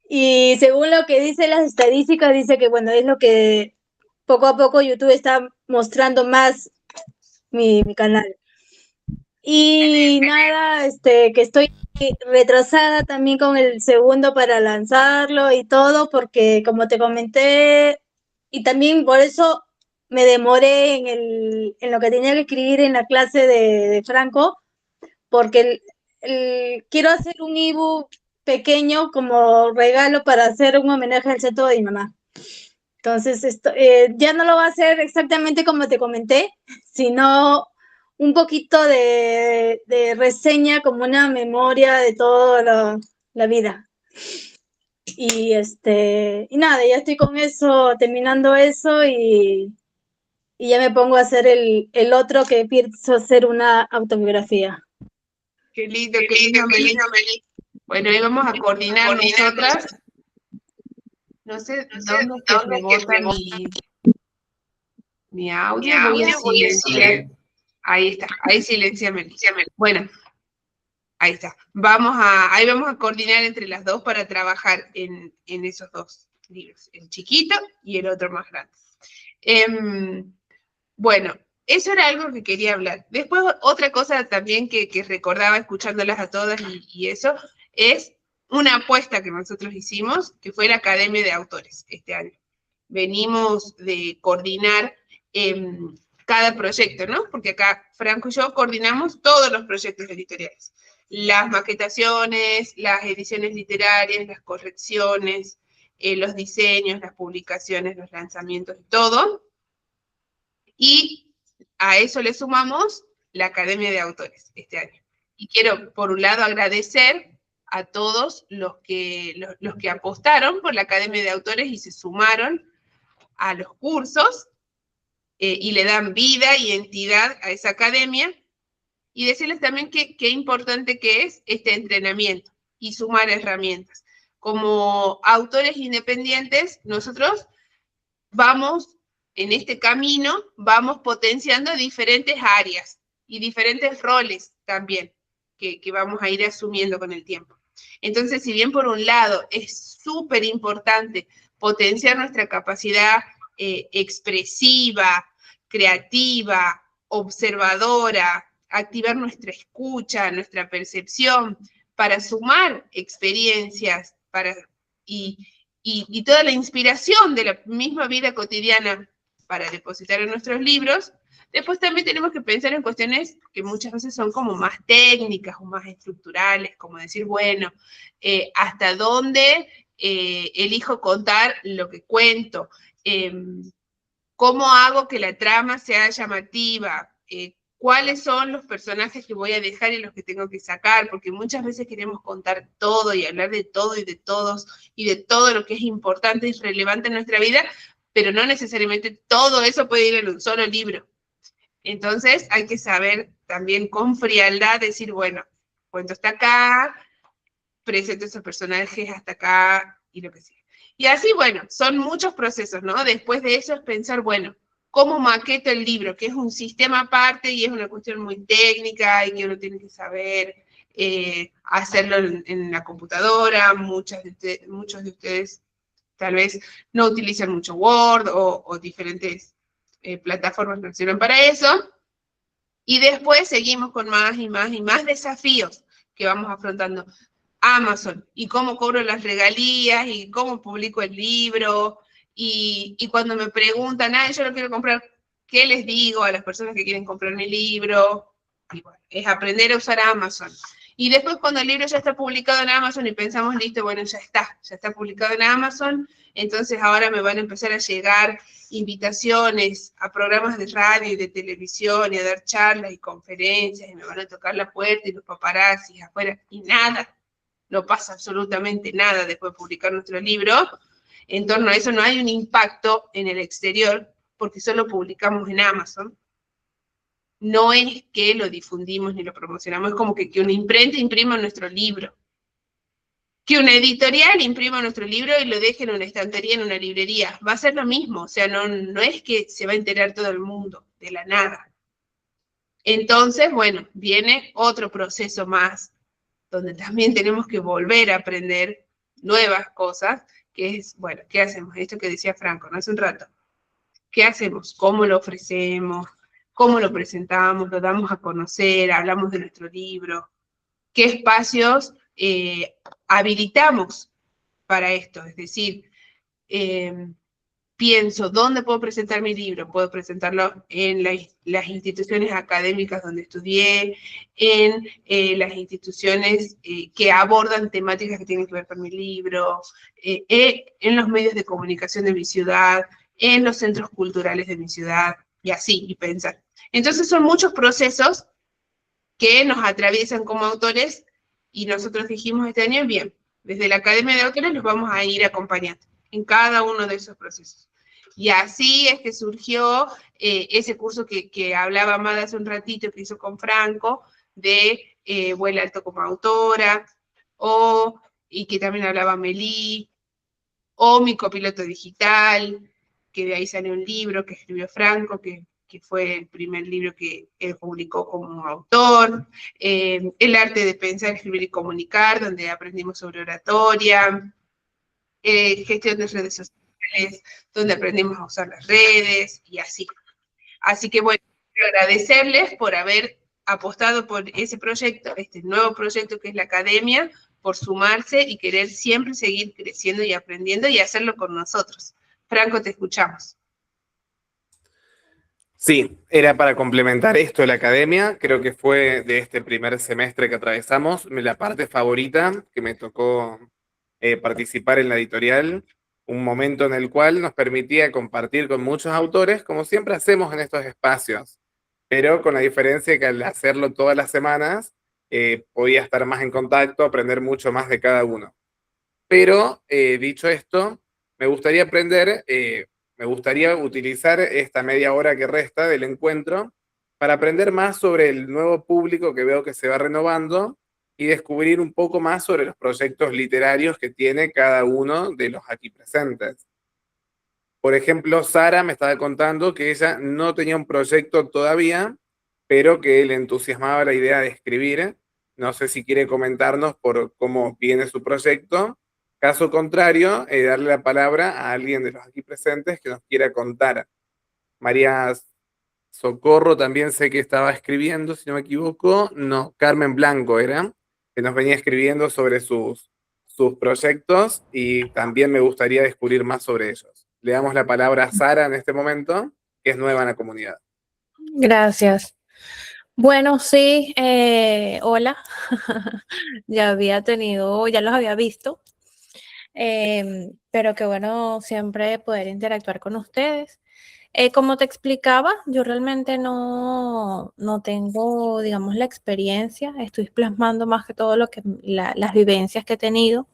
Y según lo que dicen las estadísticas, dice que, bueno, es lo que poco a poco YouTube está mostrando más mi canal. Y nada, que estoy retrasada también con el segundo para lanzarlo y todo, porque como te comenté, y también por eso me demoré en lo que tenía que escribir en la clase de Franco, porque quiero hacer un ebook pequeño como regalo para hacer un homenaje al santo de mi mamá. Entonces, ya no lo va a hacer exactamente como te comenté, sino un poquito de reseña, como una memoria de toda la vida. Y nada, ya estoy con eso, terminando eso, y ya me pongo a hacer el otro, que pienso hacer una autobiografía. Qué lindo, Meli. Bueno, ahí vamos a coordinar nosotras. No sé dónde es que rebota mi audio. Voy a silenciar. Ahí está, ahí silencia Meli. Bueno, ahí está. Ahí vamos a coordinar entre las dos para trabajar en esos dos libros, el chiquito y el otro más grande. Bueno, eso era algo que quería hablar. Después, otra cosa también que recordaba escuchándolas a todas y eso, es una apuesta que nosotros hicimos, que fue la Academia de Autores este año. Venimos de coordinar cada proyecto, ¿no? Porque acá Franco y yo coordinamos todos los proyectos editoriales. Las maquetaciones, las ediciones literarias, las correcciones, los diseños, las publicaciones, los lanzamientos, todo. Y a eso le sumamos la Academia de Autores este año. Y quiero, por un lado, agradecer a todos los que apostaron por la Academia de Autores y se sumaron a los cursos y le dan vida y entidad a esa academia, y decirles también qué importante que es este entrenamiento y sumar herramientas. Como autores independientes, nosotros vamos en este camino, vamos potenciando diferentes áreas y diferentes roles también que vamos a ir asumiendo con el tiempo. Entonces, si bien por un lado es súper importante potenciar nuestra capacidad expresiva, creativa, observadora, activar nuestra escucha, nuestra percepción, para sumar experiencias y toda la inspiración de la misma vida cotidiana para depositar en nuestros libros, después también tenemos que pensar en cuestiones que muchas veces son como más técnicas o más estructurales, como decir, bueno, hasta dónde elijo contar lo que cuento, cómo hago que la trama sea llamativa, cuáles son los personajes que voy a dejar y los que tengo que sacar, porque muchas veces queremos contar todo y hablar de todo y de todos y de todo lo que es importante y relevante en nuestra vida, pero no necesariamente todo eso puede ir en un solo libro. Entonces hay que saber también con frialdad decir, bueno, cuento hasta acá, presento esos personajes hasta acá y lo que sea. Y así, bueno, son muchos procesos, ¿no? Después de eso es pensar, bueno, ¿cómo maqueto el libro? Que es un sistema aparte y es una cuestión muy técnica y que uno tiene que saber hacerlo en la computadora. Muchos de ustedes tal vez no utilizan mucho Word o diferentes plataformas que sirven para eso. Y después seguimos con más y más y más desafíos que vamos afrontando. Amazon, y cómo cobro las regalías, y cómo publico el libro, y cuando me preguntan, yo lo quiero comprar, ¿qué les digo a las personas que quieren comprar mi libro? Y bueno, es aprender a usar Amazon. Y después cuando el libro ya está publicado en Amazon y pensamos, listo, bueno, ya está publicado en Amazon, entonces ahora me van a empezar a llegar invitaciones a programas de radio y de televisión, y a dar charlas y conferencias, y me van a tocar la puerta y los paparazzis afuera, y nada. No pasa absolutamente nada después de publicar nuestro libro. En torno a eso no hay un impacto en el exterior, porque solo publicamos en Amazon. No es que lo difundimos ni lo promocionamos, es como que una imprenta imprima nuestro libro. Que una editorial imprima nuestro libro y lo deje en una estantería, en una librería. Va a ser lo mismo, o sea, no es que se va a enterar todo el mundo, de la nada. Entonces, bueno, viene otro proceso más, donde también tenemos que volver a aprender nuevas cosas, que es, bueno, ¿qué hacemos? Esto que decía Franco, ¿no? Hace un rato. ¿Qué hacemos? ¿Cómo lo ofrecemos? ¿Cómo lo presentamos? ¿Lo damos a conocer? ¿Hablamos de nuestro libro? ¿Qué espacios habilitamos para esto? Es decir, pienso, ¿dónde puedo presentar mi libro? Puedo presentarlo en las instituciones académicas donde estudié, en las instituciones que abordan temáticas que tienen que ver con mi libro, en los medios de comunicación de mi ciudad, en los centros culturales de mi ciudad, y así, y pensar. Entonces son muchos procesos que nos atraviesan como autores y nosotros dijimos este año, bien, desde la Academia de Autores los vamos a ir acompañando en cada uno de esos procesos. Y así es que surgió ese curso que hablaba Amada hace un ratito, que hizo con Franco, de Vuela Alto como autora, y que también hablaba Melí, o Mi copiloto digital, que de ahí salió un libro que escribió Franco, que fue el primer libro que él publicó como autor, El arte de pensar, escribir y comunicar, donde aprendimos sobre oratoria, gestión de redes sociales, donde aprendimos a usar las redes, y así. Así que bueno, quiero agradecerles por haber apostado por ese proyecto, este nuevo proyecto que es la Academia, por sumarse y querer siempre seguir creciendo y aprendiendo y hacerlo con nosotros. Franco, te escuchamos. Sí, era para complementar esto de la academia. Creo que fue de este primer semestre que atravesamos la parte favorita que me tocó participar en la editorial, un momento en el cual nos permitía compartir con muchos autores, como siempre hacemos en estos espacios, pero con la diferencia que al hacerlo todas las semanas podía estar más en contacto, aprender mucho más de cada uno. Pero dicho esto, me gustaría me gustaría utilizar esta media hora que resta del encuentro para aprender más sobre el nuevo público que veo que se va renovando y descubrir un poco más sobre los proyectos literarios que tiene cada uno de los aquí presentes. Por ejemplo, Sara me estaba contando que ella no tenía un proyecto todavía, pero que le entusiasmaba la idea de escribir. No sé si quiere comentarnos por cómo viene su proyecto. Caso contrario, darle la palabra a alguien de los aquí presentes que nos quiera contar. María Socorro también sé que estaba escribiendo, si no me equivoco. No, Carmen Blanco era, que nos venía escribiendo sobre sus proyectos y también me gustaría descubrir más sobre ellos. Le damos la palabra a Sara en este momento, que es nueva en la comunidad. Gracias. Bueno, sí, hola. Ya los había visto, pero qué bueno siempre poder interactuar con ustedes. Como te explicaba, yo realmente no tengo, digamos, la experiencia. Estoy plasmando más que todo las vivencias que he tenido.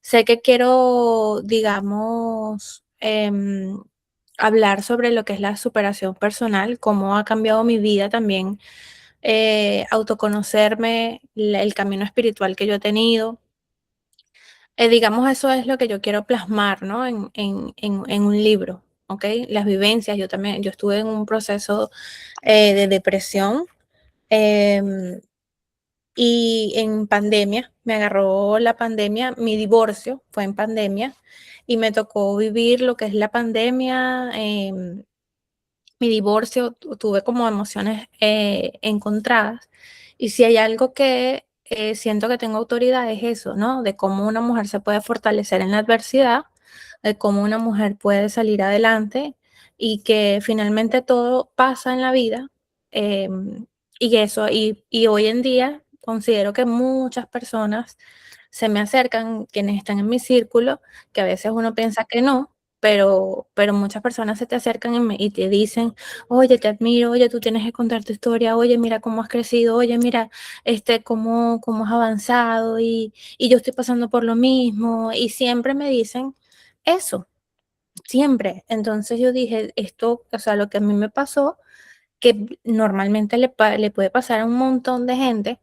Sé que quiero, digamos, hablar sobre lo que es la superación personal, cómo ha cambiado mi vida también, autoconocerme, el camino espiritual que yo he tenido. Digamos, eso es lo que yo quiero plasmar, ¿no? En un libro, ¿ok? Las vivencias, yo estuve en un proceso de depresión, y en pandemia, me agarró la pandemia, mi divorcio fue en pandemia, y me tocó vivir lo que es la pandemia, mi divorcio, tuve como emociones encontradas. Y si hay algo que siento que tengo autoridad es eso, ¿no? De cómo una mujer se puede fortalecer en la adversidad, de cómo una mujer puede salir adelante y que finalmente todo pasa en la vida. Y hoy en día considero que muchas personas se me acercan, quienes están en mi círculo, que a veces uno piensa que no, pero muchas personas se te acercan y te dicen, oye, te admiro, oye, tú tienes que contar tu historia, oye, mira cómo has crecido, oye, mira, cómo has avanzado, y yo estoy pasando por lo mismo, y siempre me dicen eso, siempre. Entonces yo dije, esto, o sea, lo que a mí me pasó, que normalmente le puede pasar a un montón de gente,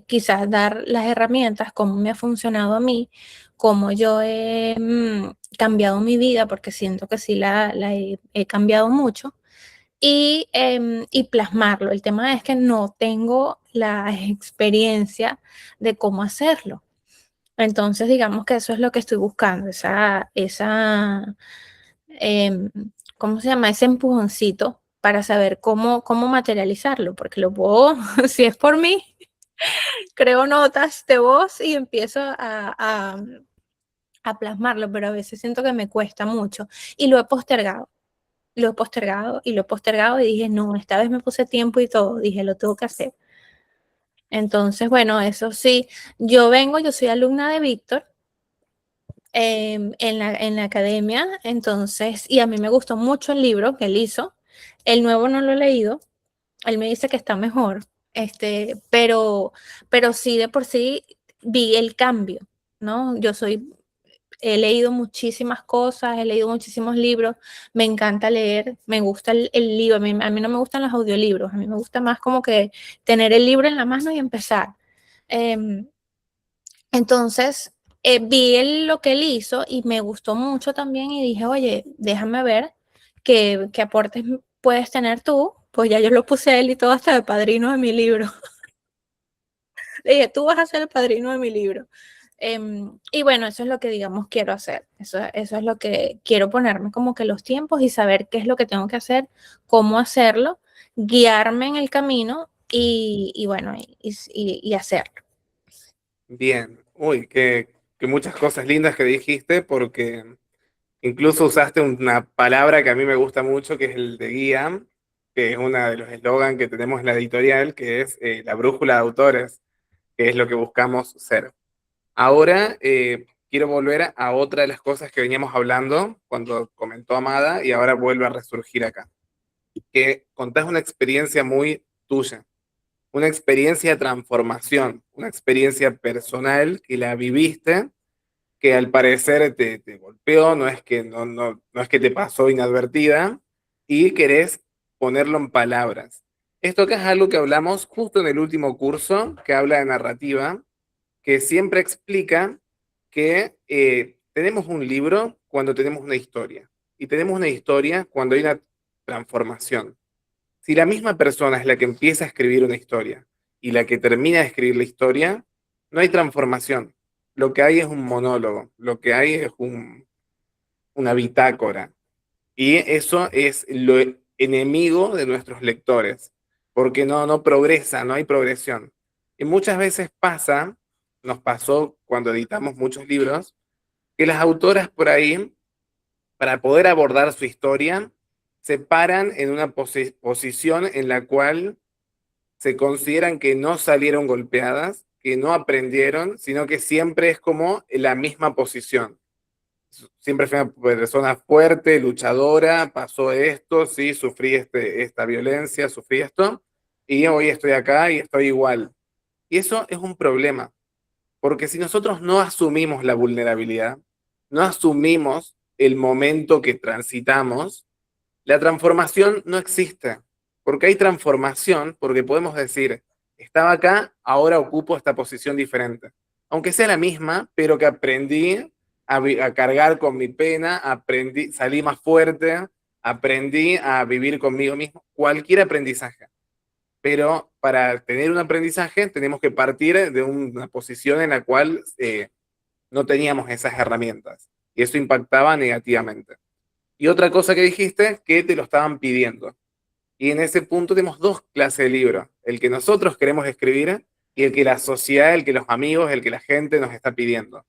quizás dar las herramientas, cómo me ha funcionado a mí, cómo yo he cambiado mi vida, porque siento que sí la he cambiado mucho, y plasmarlo. El tema es que no tengo la experiencia de cómo hacerlo. Entonces, digamos que eso es lo que estoy buscando, em, ¿cómo se llama? Ese empujoncito para saber cómo materializarlo, porque lo puedo, si es por mí, creo notas de voz y empiezo a plasmarlo, pero a veces siento que me cuesta mucho y lo he postergado. Lo he postergado y lo he postergado y dije, no, esta vez me puse tiempo y todo, dije, lo tengo que hacer. Entonces, bueno, eso sí, yo soy alumna de Víctor, en la academia, entonces, y a mí me gustó mucho el libro que él hizo, El nuevo no lo he leído, él me dice que está mejor, pero sí de por sí vi el cambio, ¿no? He leído muchísimas cosas, he leído muchísimos libros, me encanta leer, me gusta el libro, a mí no me gustan los audiolibros, a mí me gusta más como que tener el libro en la mano y empezar. Entonces, vi lo que él hizo y me gustó mucho también y dije, oye, déjame ver qué aportes puedes tener tú. Pues ya yo lo puse a él y todo hasta de padrino de mi libro. Le dije, tú vas a ser el padrino de mi libro. Y bueno, eso es lo que, digamos, quiero hacer. Eso es lo que quiero ponerme como que los tiempos y saber qué es lo que tengo que hacer, cómo hacerlo, guiarme en el camino y bueno, y hacerlo. Bien, uy, que muchas cosas lindas que dijiste, porque incluso usaste una palabra que a mí me gusta mucho, que es el de guía, que es uno de los eslogans que tenemos en la editorial, que es la brújula de autores, que es lo que buscamos ser. Ahora quiero volver a otra de las cosas que veníamos hablando cuando comentó Amada y ahora vuelve a resurgir acá, que contás una experiencia muy tuya, una experiencia de transformación, una experiencia personal que la viviste, que al parecer te golpeó, no es que te pasó inadvertida y querés ponerlo en palabras. Esto acá es algo que hablamos justo en el último curso, que habla de narrativa, que siempre explica que tenemos un libro cuando tenemos una historia y tenemos una historia cuando hay una transformación. Si la misma persona es la que empieza a escribir una historia y la que termina de escribir la historia, no hay transformación. Lo que hay es un monólogo, lo que hay es una bitácora. Y eso es lo enemigo de nuestros lectores, porque no progresa, no hay progresión. Y muchas veces nos pasó cuando editamos muchos libros, que las autoras por ahí, para poder abordar su historia, se paran en una posición en la cual se consideran que no salieron golpeadas, que no aprendieron, sino que siempre es como la misma posición. Siempre fui una persona fuerte, luchadora, pasó esto, sí, sufrí esta violencia, sufrí esto, y hoy estoy acá y estoy igual. Y eso es un problema, porque si nosotros no asumimos la vulnerabilidad, no asumimos el momento que transitamos, la transformación no existe. Porque hay transformación, porque podemos decir, estaba acá, ahora ocupo esta posición diferente. Aunque sea la misma, pero que aprendí a cargar con mi pena, salí más fuerte, aprendí a vivir conmigo mismo, cualquier aprendizaje. Pero para tener un aprendizaje tenemos que partir de una posición en la cual no teníamos esas herramientas y eso impactaba negativamente. Y otra cosa que dijiste, que te lo estaban pidiendo. Y en ese punto tenemos dos clases de libros, el que nosotros queremos escribir y el que la sociedad, el que los amigos, el que la gente nos está pidiendo.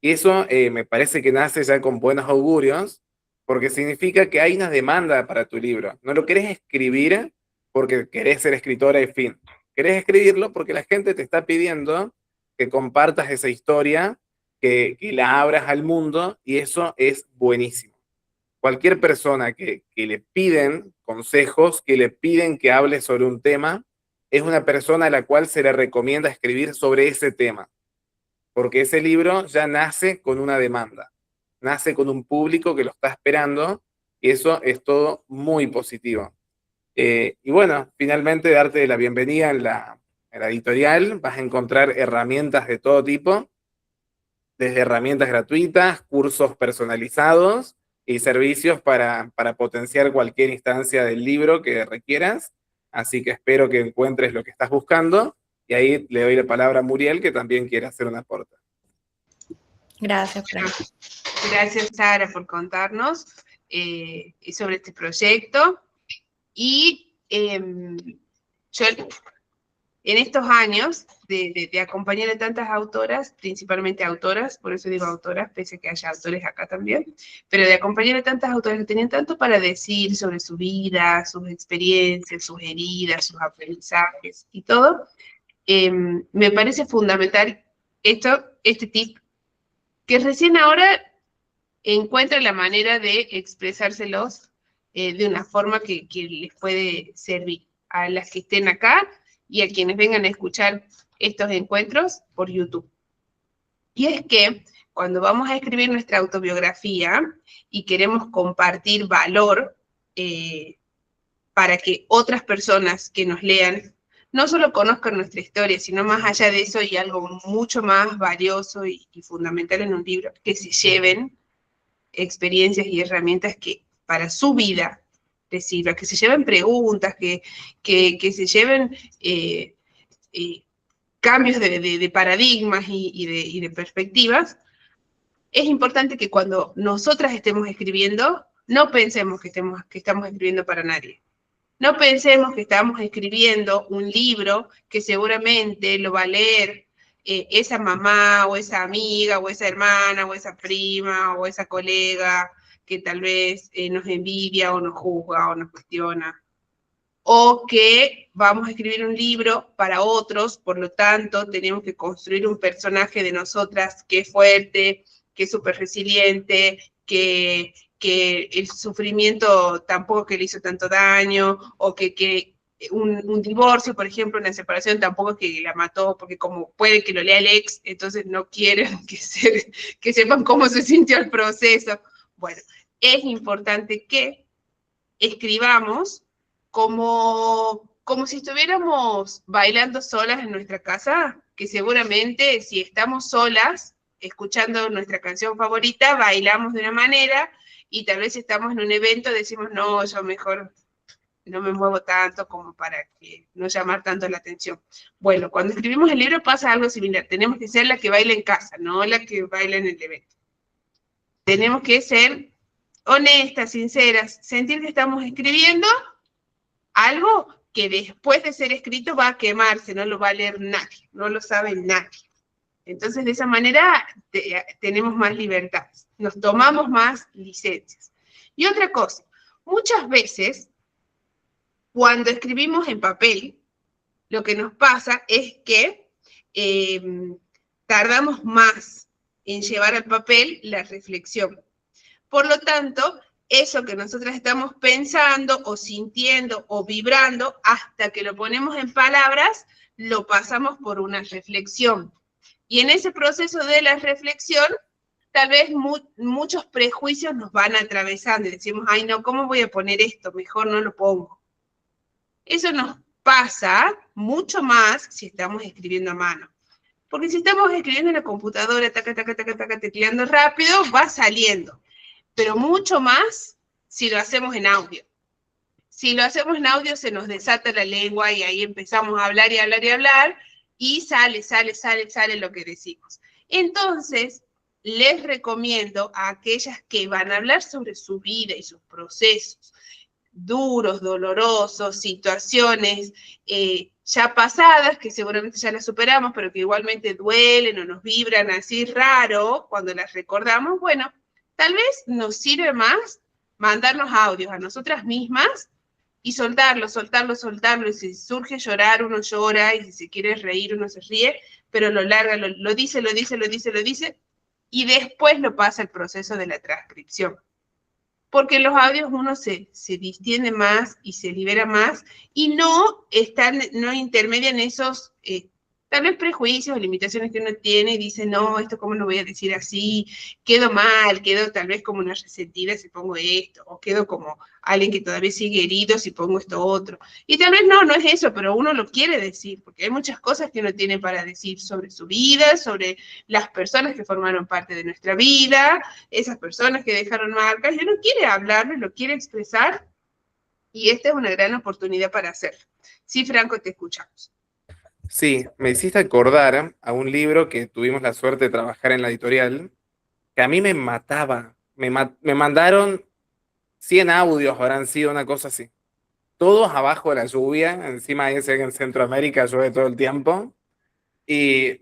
Y eso me parece que nace ya con buenos augurios, porque significa que hay una demanda para tu libro. No lo querés escribir porque querés ser escritora y fin. Querés escribirlo porque la gente te está pidiendo que compartas esa historia, que la abras al mundo, y eso es buenísimo. Cualquier persona que le piden consejos, que le piden que hable sobre un tema, es una persona a la cual se le recomienda escribir sobre ese tema, porque ese libro ya nace con una demanda, nace con un público que lo está esperando, y eso es todo muy positivo. Y bueno, finalmente darte la bienvenida en la editorial. Vas a encontrar herramientas de todo tipo, desde herramientas gratuitas, cursos personalizados y servicios para potenciar cualquier instancia del libro que requieras. Así que espero que encuentres lo que estás buscando. Y ahí le doy la palabra a Muriel, que también quiere hacer un aporte. Gracias, Frank. Gracias, Sara, por contarnos sobre este proyecto. Y yo, en estos años de acompañar a tantas autoras, principalmente autoras, por eso digo autoras, pese a que haya autores acá también, pero de acompañar a tantas autoras que tenían tanto para decir sobre su vida, sus experiencias, sus heridas, sus aprendizajes y todo, me parece fundamental este tip, que recién ahora encuentra la manera de expresárselos de una forma que les puede servir a las que estén acá y a quienes vengan a escuchar estos encuentros por YouTube. Y es que cuando vamos a escribir nuestra autobiografía y queremos compartir valor para que otras personas que nos lean no solo conozcan nuestra historia, sino más allá de eso y algo mucho más valioso y fundamental en un libro, que se lleven experiencias y herramientas que para su vida les sirva, que se lleven preguntas, que se lleven cambios de paradigmas y de perspectivas. Es importante que cuando nosotras estemos escribiendo, no pensemos que estamos escribiendo para nadie. No pensemos que estamos escribiendo un libro que seguramente lo va a leer esa mamá o esa amiga o esa hermana o esa prima o esa colega que tal vez nos envidia o nos juzga o nos cuestiona. O que vamos a escribir un libro para otros, por lo tanto tenemos que construir un personaje de nosotras que es fuerte, que es súper resiliente, que el sufrimiento tampoco que le hizo tanto daño, o que un divorcio, por ejemplo, una separación tampoco que la mató, porque como puede que lo lea el ex, entonces no quieren que sepan cómo se sintió el proceso. Bueno, es importante que escribamos como si estuviéramos bailando solas en nuestra casa, que seguramente si estamos solas, escuchando nuestra canción favorita, bailamos de una manera, y tal vez si estamos en un evento decimos, no, yo mejor no me muevo tanto como para que no llamar tanto la atención. Bueno, cuando escribimos el libro pasa algo similar, tenemos que ser la que baila en casa, no la que baila en el evento. Tenemos que ser honestas, sinceras, sentir que estamos escribiendo algo que después de ser escrito va a quemarse, no lo va a leer nadie, no lo sabe nadie. Entonces, de esa manera tenemos más libertad, nos tomamos más licencias. Y otra cosa, muchas veces, cuando escribimos en papel, lo que nos pasa es que tardamos más en llevar al papel la reflexión. Por lo tanto, eso que nosotras estamos pensando o sintiendo o vibrando, hasta que lo ponemos en palabras, lo pasamos por una reflexión. Y en ese proceso de la reflexión, tal vez muchos prejuicios nos van atravesando y decimos, ay no, ¿cómo voy a poner esto? Mejor no lo pongo. Eso nos pasa mucho más si estamos escribiendo a mano. Porque si estamos escribiendo en la computadora, taca, taca, taca, taca, tecleando rápido, va saliendo. Pero mucho más si lo hacemos en audio. Si lo hacemos en audio se nos desata la lengua y ahí empezamos a hablar y hablar y hablar y sale lo que decimos. Entonces, les recomiendo a aquellas que van a hablar sobre su vida y sus procesos duros, dolorosos, situaciones ya pasadas, que seguramente ya las superamos, pero que igualmente duelen o nos vibran así raro cuando las recordamos, bueno, tal vez nos sirve más mandarnos audios a nosotras mismas y soltarlo, y si surge llorar, uno llora, y si se quiere reír, uno se ríe, pero lo larga, lo dice, y después lo pasa el proceso de la transcripción. Porque en los audios uno se distiende más y se libera más, y no intermedian esos tal vez prejuicios o limitaciones que uno tiene y dice, no, esto cómo lo voy a decir así, quedo mal, quedo tal vez como una resentida si pongo esto, o quedo como alguien que todavía sigue herido si pongo esto otro. Y tal vez no es eso, pero uno lo quiere decir, porque hay muchas cosas que uno tiene para decir sobre su vida, sobre las personas que formaron parte de nuestra vida, esas personas que dejaron marcas, y uno quiere hablarlo, lo quiere expresar, y esta es una gran oportunidad para hacerlo. Sí, Franco, te escuchamos. Sí, me hiciste acordar a un libro que tuvimos la suerte de trabajar en la editorial, que a mí me mataba. Me mandaron 100 audios, habrán sido una cosa así. Todos abajo de la lluvia, encima ahí en Centroamérica llueve todo el tiempo, y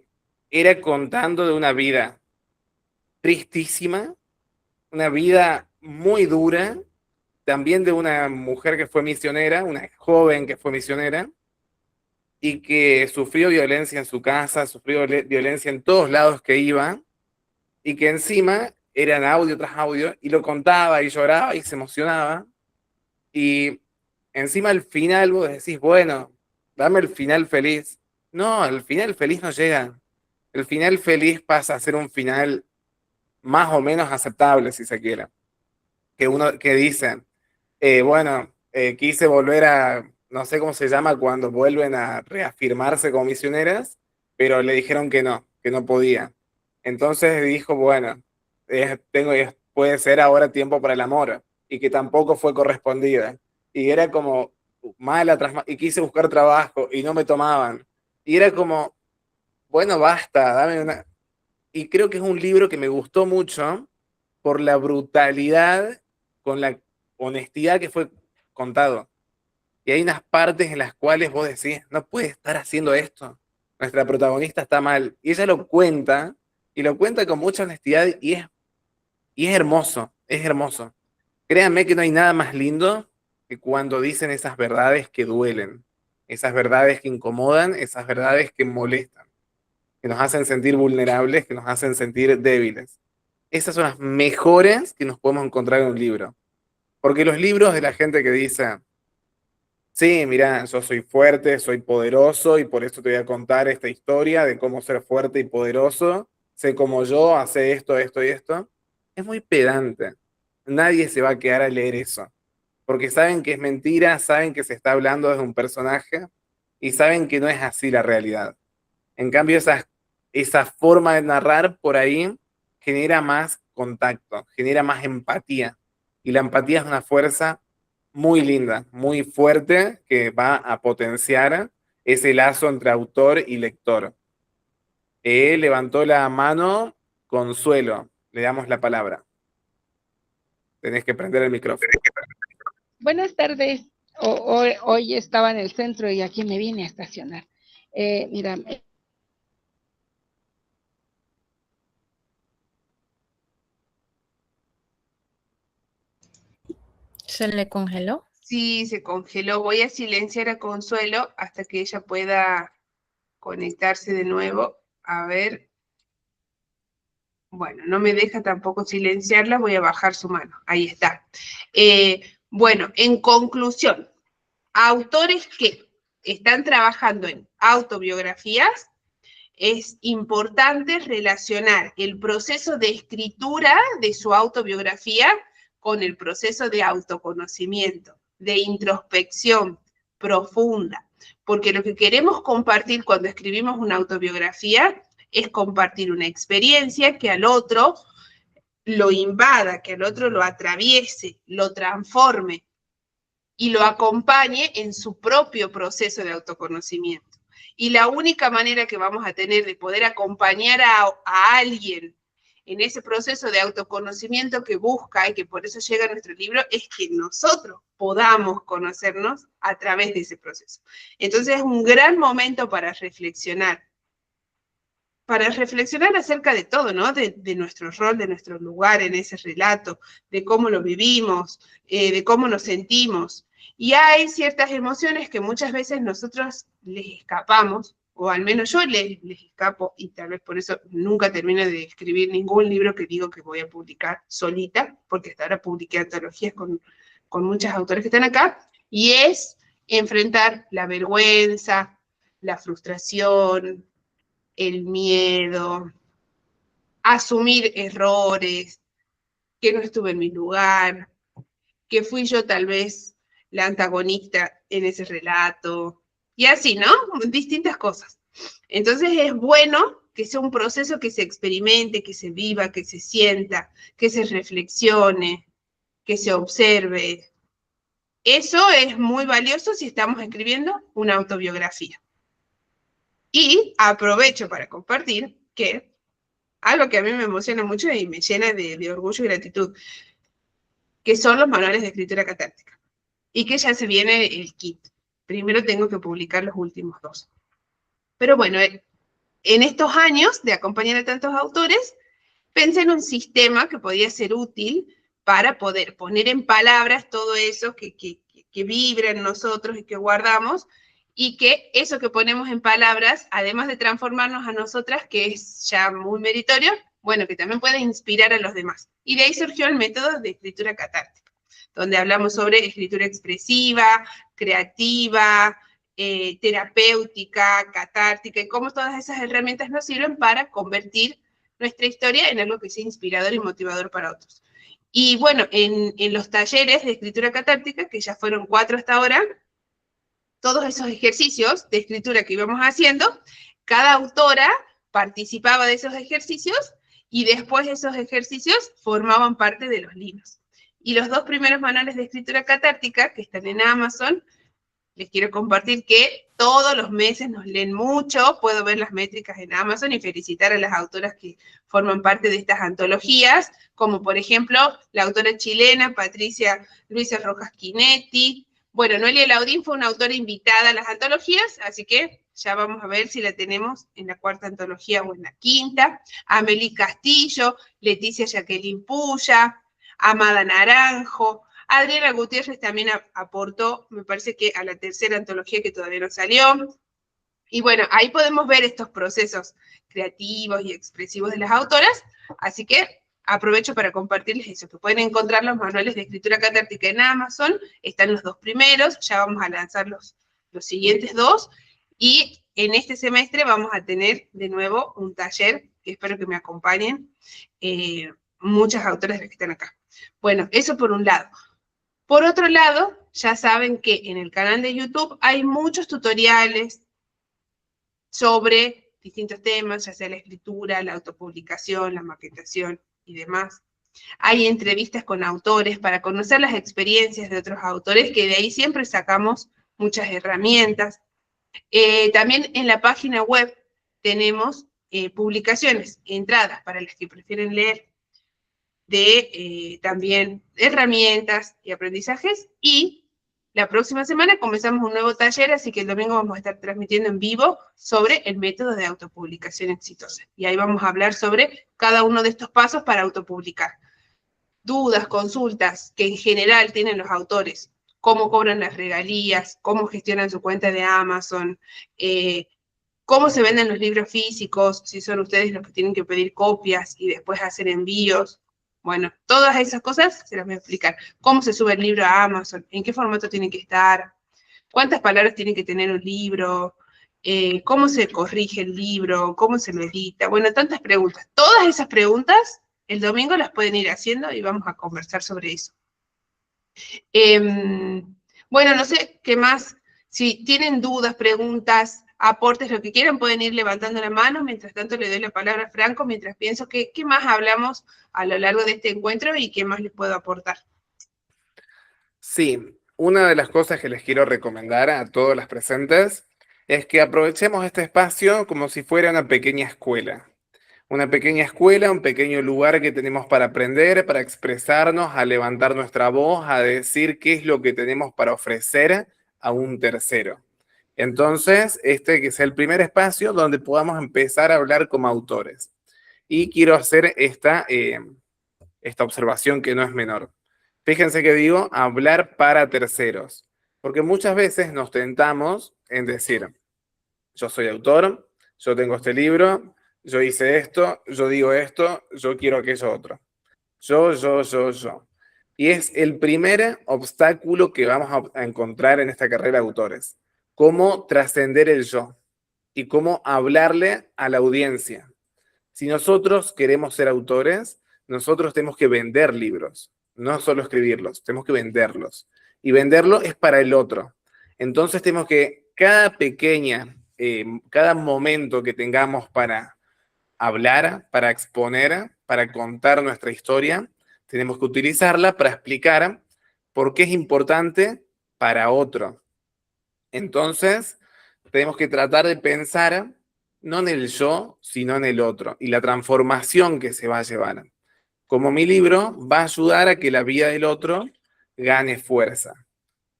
era contando de una vida tristísima, una vida muy dura, también de una mujer que fue misionera, una joven que fue misionera, y que sufrió violencia en su casa, sufrió violencia en todos lados que iba, y que encima eran audio tras audio, y lo contaba y lloraba y se emocionaba. Y encima al final vos decís, bueno, dame el final feliz. No, el final feliz no llega. El final feliz pasa a ser un final más o menos aceptable, si se quiere. Que dice, bueno, quise volver a, no sé cómo se llama cuando vuelven a reafirmarse como misioneras, pero le dijeron que no podía. Entonces dijo, bueno, puede ser ahora tiempo para el amor, y que tampoco fue correspondida. Y era como mala tras mala, y quise buscar trabajo y no me tomaban. Y era como, bueno, basta, dame una... Y creo que es un libro que me gustó mucho por la brutalidad con la honestidad que fue contado. Y hay unas partes en las cuales vos decís, no puede estar haciendo esto. Nuestra protagonista está mal. Y ella lo cuenta, y lo cuenta con mucha honestidad, y es hermoso, es hermoso. Créanme que no hay nada más lindo que cuando dicen esas verdades que duelen, esas verdades que incomodan, esas verdades que molestan, que nos hacen sentir vulnerables, que nos hacen sentir débiles. Esas son las mejores que nos podemos encontrar en un libro. Porque los libros de la gente que dice, sí, mira, yo soy fuerte, soy poderoso y por eso te voy a contar esta historia de cómo ser fuerte y poderoso, sé cómo yo, hace esto, esto y esto, es muy pedante. Nadie se va a quedar a leer eso. Porque saben que es mentira, saben que se está hablando desde un personaje y saben que no es así la realidad. En cambio, esa forma de narrar por ahí genera más contacto, genera más empatía. Y la empatía es una fuerza muy linda, muy fuerte, que va a potenciar ese lazo entre autor y lector. Levantó la mano Consuelo, le damos la palabra. Tenés que prender el micrófono. Buenas tardes. Hoy estaba en el centro y aquí me vine a estacionar. Mira, ¿Se le congeló? Sí, se congeló. Voy a silenciar a Consuelo hasta que ella pueda conectarse de nuevo. A ver. Bueno, no me deja tampoco silenciarla, voy a bajar su mano. Ahí está. Bueno, en conclusión, autores que están trabajando en autobiografías, es importante relacionar el proceso de escritura de su autobiografía con el proceso de autoconocimiento, de introspección profunda, porque lo que queremos compartir cuando escribimos una autobiografía es compartir una experiencia que al otro lo invada, que al otro lo atraviese, lo transforme y lo acompañe en su propio proceso de autoconocimiento. Y la única manera que vamos a tener de poder acompañar a alguien en ese proceso de autoconocimiento que busca y que por eso llega a nuestro libro es que nosotros podamos conocernos a través de ese proceso. Entonces es un gran momento para reflexionar acerca de todo, ¿no? De nuestro rol, de nuestro lugar en ese relato, de cómo lo vivimos, de cómo nos sentimos. Y hay ciertas emociones que muchas veces nosotros les escapamos, o al menos yo les escapo, y tal vez por eso nunca termino de escribir ningún libro que digo que voy a publicar solita, porque hasta ahora publiqué antologías con muchos autores que están acá, y es enfrentar la vergüenza, la frustración, el miedo, asumir errores, que no estuve en mi lugar, que fui yo tal vez la antagonista en ese relato, y así, ¿no? Distintas cosas. Entonces es bueno que sea un proceso que se experimente, que se viva, que se sienta, que se reflexione, que se observe. Eso es muy valioso si estamos escribiendo una autobiografía. Y aprovecho para compartir que algo que a mí me emociona mucho y me llena de orgullo y gratitud, que son los manuales de escritura catártica. Y que ya se viene el kit. Primero tengo que publicar los últimos 2. Pero bueno, en estos años de acompañar a tantos autores, pensé en un sistema que podía ser útil para poder poner en palabras todo eso que vibra en nosotros y que guardamos, y que eso que ponemos en palabras, además de transformarnos a nosotras, que es ya muy meritorio, bueno, que también puede inspirar a los demás. Y de ahí surgió el método de escritura catártica. donde hablamos sobre escritura expresiva, creativa, terapéutica, catártica, y cómo todas esas herramientas nos sirven para convertir nuestra historia en algo que sea inspirador y motivador para otros. Y bueno, en los talleres de escritura catártica, que ya fueron 4 hasta ahora, todos esos ejercicios de escritura que íbamos haciendo, cada autora participaba de esos ejercicios y después esos ejercicios formaban parte de los libros. Y los 2 primeros manuales de escritura catártica que están en Amazon, les quiero compartir que todos los meses nos leen mucho, puedo ver las métricas en Amazon y felicitar a las autoras que forman parte de estas antologías, como por ejemplo la autora chilena Patricia Luisa Rojas Quinetti. Bueno, Noelia Laudín fue una autora invitada a las antologías, así que ya vamos a ver si la tenemos en la 4ª antología o en la 5ª. Amelie Castillo, Leticia Jacqueline Puya, Amada Naranjo, Adriana Gutiérrez también aportó, me parece que a la 3ª antología que todavía no salió. Y bueno, ahí podemos ver estos procesos creativos y expresivos de las autoras, así que aprovecho para compartirles eso, que pueden encontrar los manuales de escritura catártica en Amazon, están los 2 primeros, ya vamos a lanzar los siguientes 2, y en este semestre vamos a tener de nuevo un taller, que espero que me acompañen, muchas autoras de las que están acá. Bueno, eso por un lado. Por otro lado, ya saben que en el canal de YouTube hay muchos tutoriales sobre distintos temas, ya sea la escritura, la autopublicación, la maquetación y demás. Hay entrevistas con autores para conocer las experiencias de otros autores, que de ahí siempre sacamos muchas herramientas. También en la página web tenemos publicaciones, entradas para las que prefieren leer, de también herramientas y aprendizajes, y la próxima semana comenzamos un nuevo taller, así que el domingo vamos a estar transmitiendo en vivo sobre el método de autopublicación exitosa, y ahí vamos a hablar sobre cada uno de estos pasos para autopublicar. Dudas, consultas que en general tienen los autores, cómo cobran las regalías, cómo gestionan su cuenta de Amazon, cómo se venden los libros físicos, si son ustedes los que tienen que pedir copias y después hacer envíos. Bueno, todas esas cosas se las voy a explicar. Cómo se sube el libro a Amazon, en qué formato tiene que estar, cuántas palabras tiene que tener un libro, cómo se corrige el libro, cómo se lo edita. Bueno, tantas preguntas. Todas esas preguntas el domingo las pueden ir haciendo y vamos a conversar sobre eso. Bueno, no sé qué más. Si tienen dudas, preguntas, aportes, lo que quieran, pueden ir levantando la mano. Mientras tanto, le doy la palabra a Franco, mientras pienso qué más hablamos a lo largo de este encuentro y qué más les puedo aportar. Sí, una de las cosas que les quiero recomendar a todos los presentes es que aprovechemos este espacio como si fuera una pequeña escuela. Una pequeña escuela, un pequeño lugar que tenemos para aprender, para expresarnos, a levantar nuestra voz, a decir qué es lo que tenemos para ofrecer a un tercero. Entonces, que sea el primer espacio donde podamos empezar a hablar como autores. Y quiero hacer esta observación que no es menor. Fíjense que digo hablar para terceros, porque muchas veces nos tentamos en decir, yo soy autor, yo tengo este libro, yo hice esto, yo digo esto, yo quiero aquello otro. Yo. Y es el primer obstáculo que vamos a encontrar en esta carrera de autores. Cómo trascender el yo y cómo hablarle a la audiencia. Si nosotros queremos ser autores, nosotros tenemos que vender libros, no solo escribirlos, tenemos que venderlos. Y venderlo es para el otro. Entonces tenemos que, cada momento que tengamos para hablar, para exponer, para contar nuestra historia, tenemos que utilizarla para explicar por qué es importante para otro. Entonces, tenemos que tratar de pensar no en el yo, sino en el otro y la transformación que se va a llevar. Como mi libro va a ayudar a que la vida del otro gane fuerza,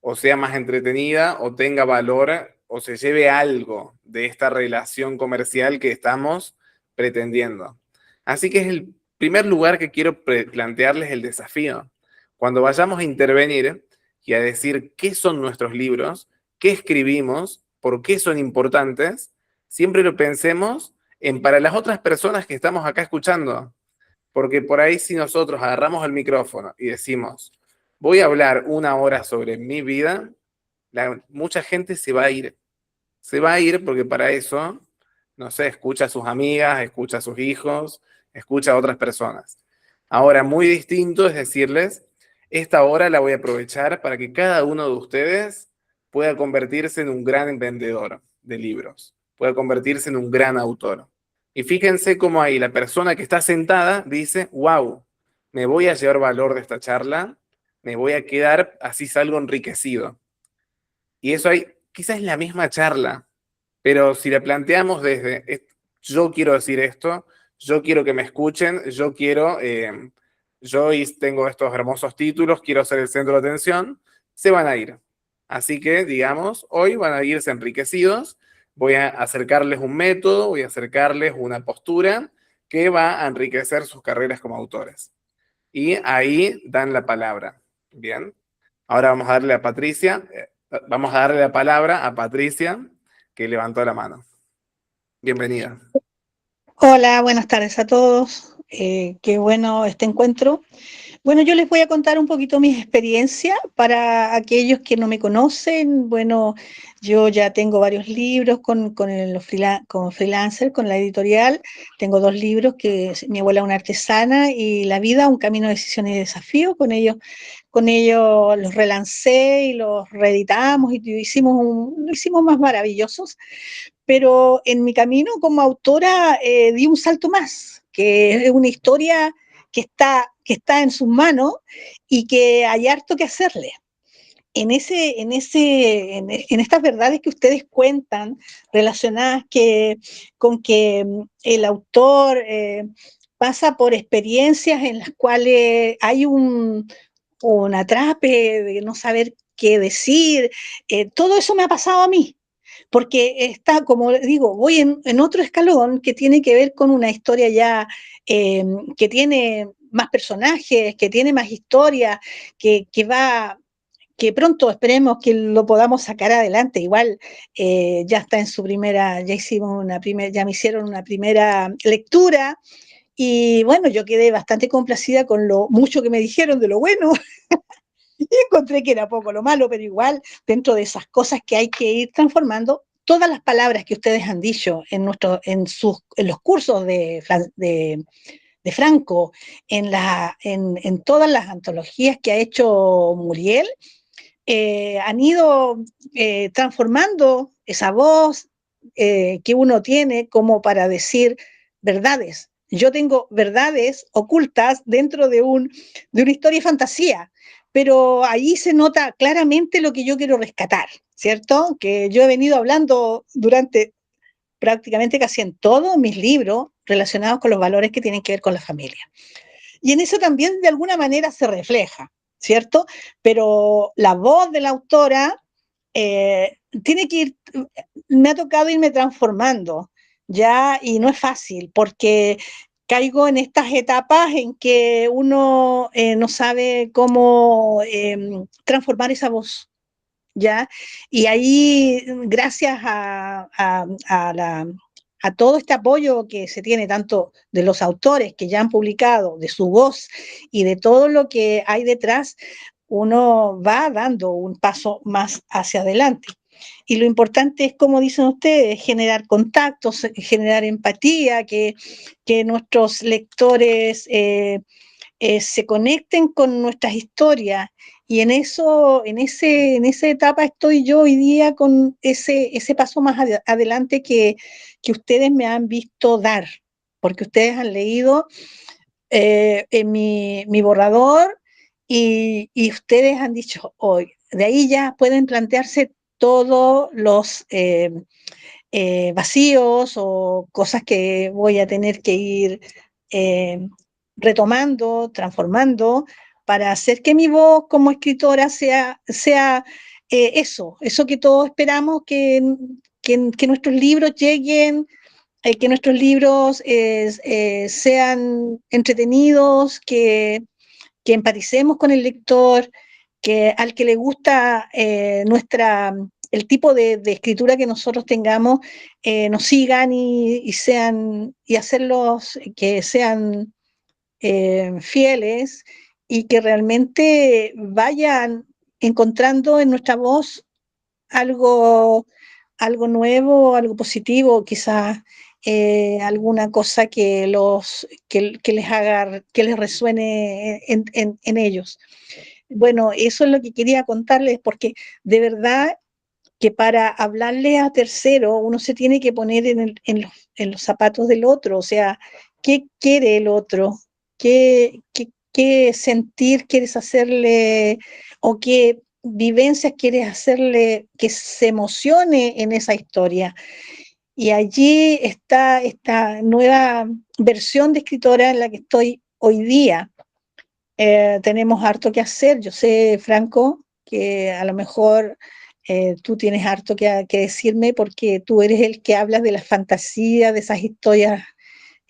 o sea más entretenida, o tenga valor, o se lleve algo de esta relación comercial que estamos pretendiendo. Así que es el primer lugar que quiero plantearles el desafío. Cuando vayamos a intervenir y a decir qué son nuestros libros, qué escribimos, por qué son importantes, siempre lo pensemos en para las otras personas que estamos acá escuchando. Porque por ahí si nosotros agarramos el micrófono y decimos, voy a hablar 1 hora sobre mi vida, mucha gente se va a ir. Se va a ir porque para eso, no sé, escucha a sus amigas, escucha a sus hijos, escucha a otras personas. Ahora, muy distinto es decirles, esta hora la voy a aprovechar para que cada uno de ustedes pueda convertirse en un gran vendedor de libros, pueda convertirse en un gran autor. Y fíjense cómo ahí la persona que está sentada dice, wow, me voy a llevar valor de esta charla, me voy a quedar, así salgo enriquecido. Y eso ahí, quizás es la misma charla, pero si la planteamos desde, yo quiero decir esto, yo quiero que me escuchen, yo tengo estos hermosos títulos, quiero ser el centro de atención, se van a ir. Así que, digamos, hoy van a irse enriquecidos, voy a acercarles un método, voy a acercarles una postura que va a enriquecer sus carreras como autores. Y ahí dan la palabra. Bien. Ahora vamos a darle a Patricia, vamos a darle la palabra a Patricia, que levantó la mano. Bienvenida. Hola, buenas tardes a todos. Qué bueno este encuentro. Bueno, yo les voy a contar un poquito mi experiencia para aquellos que no me conocen. Bueno, yo ya tengo varios libros como freelancer, con la editorial. Tengo 2 libros, que es Mi abuela una artesana y La vida, un camino de decisión y desafío. Con ellos los relancé y los reeditamos y lo hicimos más maravillosos. Pero en mi camino como autora di un salto más, que es una historia que está en sus manos y que hay harto que hacerle. En estas verdades que ustedes cuentan, relacionadas con que el autor pasa por experiencias en las cuales hay un atrape de no saber qué decir, todo eso me ha pasado a mí, porque está, como digo, voy en otro escalón que tiene que ver con una historia ya que tiene más personajes, que tiene más historia, que pronto esperemos que lo podamos sacar adelante. Igual ya está en su primera, ya me hicieron una primera lectura. Y bueno, yo quedé bastante complacida con lo mucho que me dijeron de lo bueno. Y encontré que era poco lo malo, pero igual, dentro de esas cosas que hay que ir transformando, todas las palabras que ustedes han dicho en los cursos de Franco, en todas las antologías que ha hecho Muriel, han ido transformando esa voz que uno tiene como para decir verdades. Yo tengo verdades ocultas dentro de una historia de fantasía, pero ahí se nota claramente lo que yo quiero rescatar, ¿cierto? Que yo he venido hablando durante prácticamente casi en todos mis libros relacionados con los valores que tienen que ver con la familia. Y en eso también de alguna manera se refleja, ¿cierto? Pero la voz de la autora tiene que ir, me ha tocado irme transformando, ¿ya? Y no es fácil, porque caigo en estas etapas en que uno no sabe cómo transformar esa voz, ¿ya? Y ahí, gracias a todo este apoyo que se tiene tanto de los autores que ya han publicado, de su voz y de todo lo que hay detrás, uno va dando un paso más hacia adelante. Y lo importante es, como dicen ustedes, generar contactos, generar empatía, que nuestros lectores se conecten con nuestras historias. Y en esa etapa estoy yo hoy día, con ese paso más adelante que ustedes me han visto dar, porque ustedes han leído en mi borrador y ustedes han dicho hoy, de ahí ya pueden plantearse todos los vacíos o cosas que voy a tener que ir retomando, transformando, para hacer que mi voz como escritora sea eso que todos esperamos, que nuestros libros lleguen, que nuestros libros sean entretenidos, que empaticemos con el lector, que al que le gusta el tipo de escritura que nosotros tengamos, nos sigan y hacerlos que sean fieles y que realmente vayan encontrando en nuestra voz algo, algo nuevo, algo positivo, quizás alguna cosa que les haga, que les resuene en ellos. Bueno, eso es lo que quería contarles, porque de verdad que para hablarle a tercero uno se tiene que poner en los zapatos del otro, o sea, ¿qué quiere el otro? ¿Qué sentir quieres hacerle o qué vivencias quieres hacerle que se emocione en esa historia? Y allí está esta nueva versión de escritora en la que estoy hoy día. Tenemos harto que hacer. Yo sé, Franco, que a lo mejor tú tienes harto que decirme porque tú eres el que hablas de las fantasías, de esas historias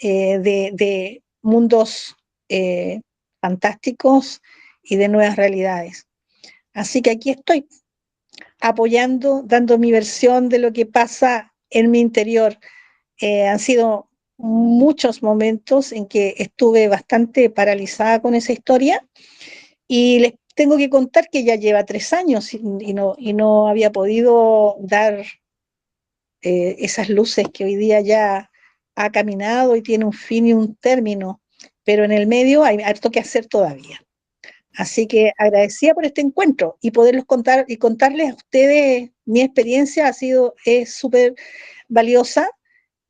de mundos fantásticos y de nuevas realidades. Así que aquí estoy, apoyando, dando mi versión de lo que pasa en mi interior. Han sido muchos momentos en que estuve bastante paralizada con esa historia y les tengo que contar que ya lleva 3 años y no había podido dar esas luces que hoy día ya ha caminado y tiene un fin y un término, pero en el medio hay harto que hacer todavía. Así que agradecida por este encuentro y poderlos contar y contarles a ustedes mi experiencia es súper valiosa,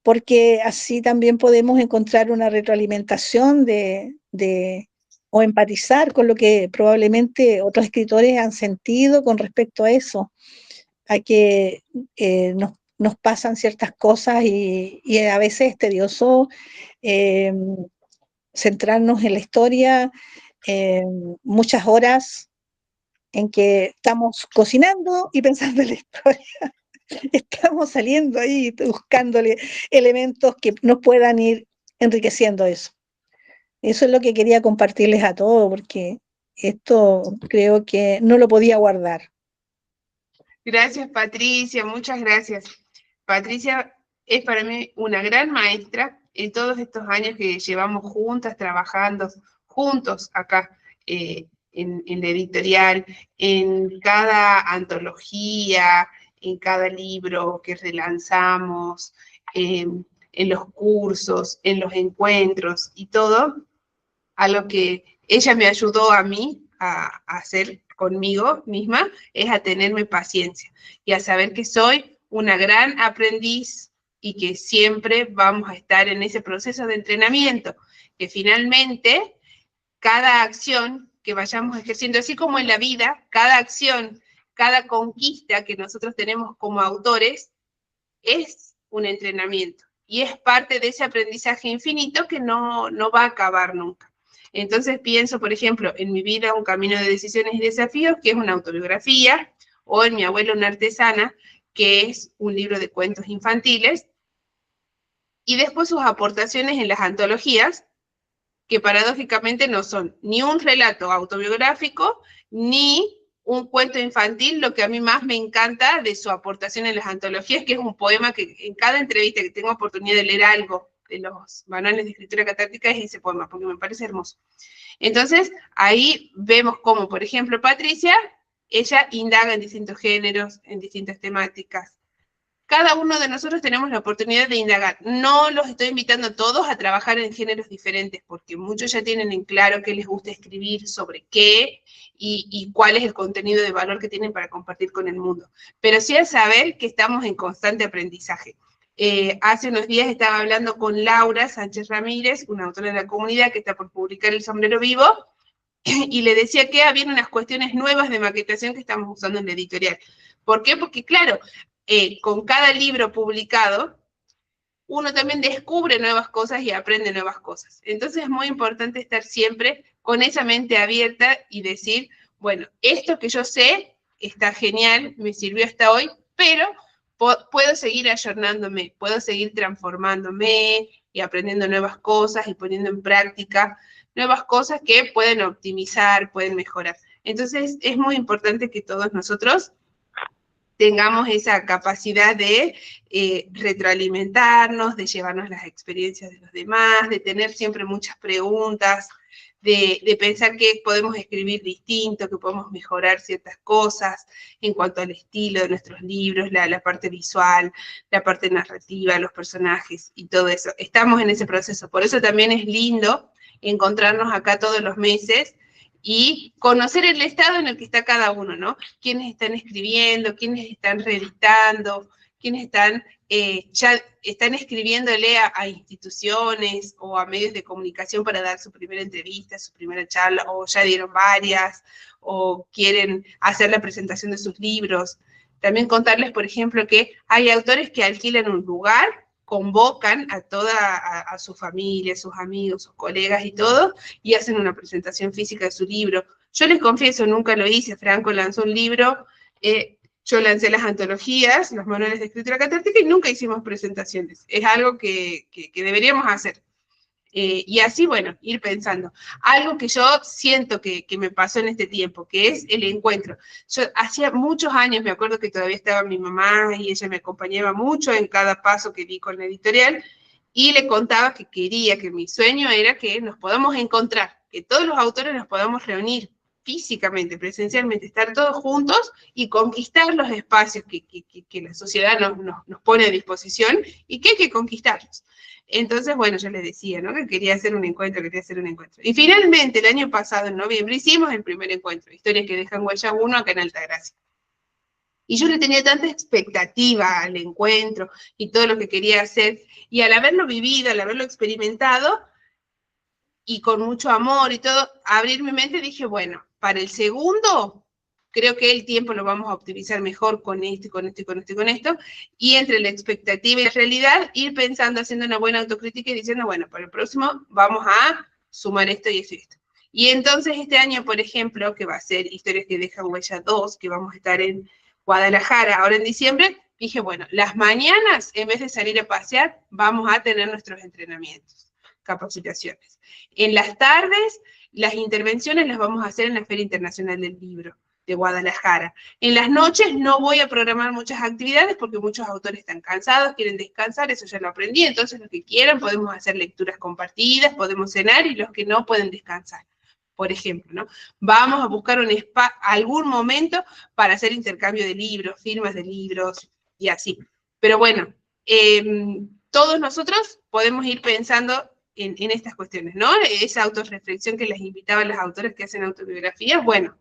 porque así también podemos encontrar una retroalimentación o empatizar con lo que probablemente otros escritores han sentido con respecto a eso, a que nos pasan ciertas cosas y a veces es tedioso centrarnos en la historia, muchas horas en que estamos cocinando y pensando en la historia. Estamos saliendo ahí buscándole elementos que nos puedan ir enriqueciendo eso. Eso es lo que quería compartirles a todos, porque esto creo que no lo podía guardar. Gracias, Patricia, muchas gracias. Patricia es para mí una gran maestra en todos estos años que llevamos juntas, trabajando juntos acá en la editorial, en cada antología, en cada libro que relanzamos, en los cursos, en los encuentros y todo, a lo que ella me ayudó a mí a hacer conmigo misma, es a tenerme paciencia y a saber que soy una gran aprendiz y que siempre vamos a estar en ese proceso de entrenamiento, que finalmente cada acción que vayamos ejerciendo, así como en la vida, cada acción, cada conquista que nosotros tenemos como autores, es un entrenamiento y es parte de ese aprendizaje infinito que no va a acabar nunca. Entonces pienso, por ejemplo, en Mi vida, un camino de decisiones y desafíos, que es una autobiografía, o en Mi abuela, una artesana, que es un libro de cuentos infantiles, y después sus aportaciones en las antologías, que paradójicamente no son ni un relato autobiográfico, ni un cuento infantil. Lo que a mí más me encanta de su aportación en las antologías, que es un poema que en cada entrevista que tengo oportunidad de leer algo de los manuales de escritura catártica es ese poema, porque me parece hermoso. Entonces, ahí vemos cómo, por ejemplo, Patricia, ella indaga en distintos géneros, en distintas temáticas. Cada uno de nosotros tenemos la oportunidad de indagar. No los estoy invitando a todos a trabajar en géneros diferentes, porque muchos ya tienen en claro qué les gusta escribir, sobre qué, y cuál es el contenido de valor que tienen para compartir con el mundo. Pero sí al saber que estamos en constante aprendizaje. Hace unos días estaba hablando con Laura Sánchez Ramírez, una autora de la comunidad que está por publicar El sombrero vivo, y le decía que había unas cuestiones nuevas de maquetación que estamos usando en la editorial. ¿Por qué? Porque claro, con cada libro publicado, uno también descubre nuevas cosas y aprende nuevas cosas. Entonces es muy importante estar siempre con esa mente abierta y decir, bueno, esto que yo sé está genial, me sirvió hasta hoy, pero puedo seguir ayornándome, puedo seguir transformándome y aprendiendo nuevas cosas y poniendo en práctica nuevas cosas que pueden optimizar, pueden mejorar. Entonces es muy importante que todos nosotros tengamos esa capacidad de retroalimentarnos, de llevarnos las experiencias de los demás, de tener siempre muchas preguntas, de pensar que podemos escribir distinto, que podemos mejorar ciertas cosas en cuanto al estilo de nuestros libros, la parte visual, la parte narrativa, los personajes y todo eso. Estamos en ese proceso, por eso también es lindo encontrarnos acá todos los meses y conocer el estado en el que está cada uno, ¿no? Quiénes están escribiendo, quiénes están reeditando, quiénes están, ya están escribiéndole a instituciones o a medios de comunicación para dar su primera entrevista, su primera charla, o ya dieron varias, o quieren hacer la presentación de sus libros. También contarles, por ejemplo, que hay autores que alquilan un lugar, convocan a toda a su familia, a sus amigos, sus colegas y todo, y hacen una presentación física de su libro. Yo les confieso, nunca lo hice. Franco lanzó un libro, yo lancé las antologías, los manuales de escritura catártica, y nunca hicimos presentaciones. Es algo que deberíamos hacer. Y así, bueno, ir pensando. Algo que yo siento que me pasó en este tiempo, que es el encuentro. Yo hacía muchos años, me acuerdo que todavía estaba mi mamá y ella me acompañaba mucho en cada paso que di con la editorial, y le contaba que quería, que mi sueño era que nos podamos encontrar, que todos los autores nos podamos reunir físicamente, presencialmente, estar todos juntos y conquistar los espacios que la sociedad nos pone a disposición y que hay que conquistarlos. Entonces, bueno, yo les decía, ¿no? Que quería hacer un encuentro, quería hacer un encuentro. Y finalmente, el año pasado, en noviembre, hicimos el primer encuentro, Historias que dejan huella 1, acá en Altagracia. Y yo le tenía tanta expectativa al encuentro y todo lo que quería hacer, y al haberlo vivido, al haberlo experimentado, y con mucho amor y todo, abrir mi mente, dije, bueno, para el segundo, creo que el tiempo lo vamos a optimizar mejor con esto, con esto, con esto, con esto, y entre la expectativa y la realidad, ir pensando, haciendo una buena autocrítica y diciendo, bueno, para el próximo vamos a sumar esto y esto y esto. Y entonces este año, por ejemplo, que va a ser Historias que dejan huella 2, que vamos a estar en Guadalajara ahora en diciembre, dije, bueno, las mañanas, en vez de salir a pasear, vamos a tener nuestros entrenamientos, capacitaciones. En las tardes, las intervenciones las vamos a hacer en la Feria Internacional del Libro de Guadalajara. En las noches no voy a programar muchas actividades porque muchos autores están cansados, quieren descansar, eso ya lo aprendí, entonces los que quieran podemos hacer lecturas compartidas, podemos cenar, y los que no pueden descansar, por ejemplo, ¿no? Vamos a buscar algún momento para hacer intercambio de libros, firmas de libros y así. Pero bueno, todos nosotros podemos ir pensando en estas cuestiones, ¿no? Esa autorreflexión que les invitaba a las autoras que hacen autobiografías, bueno,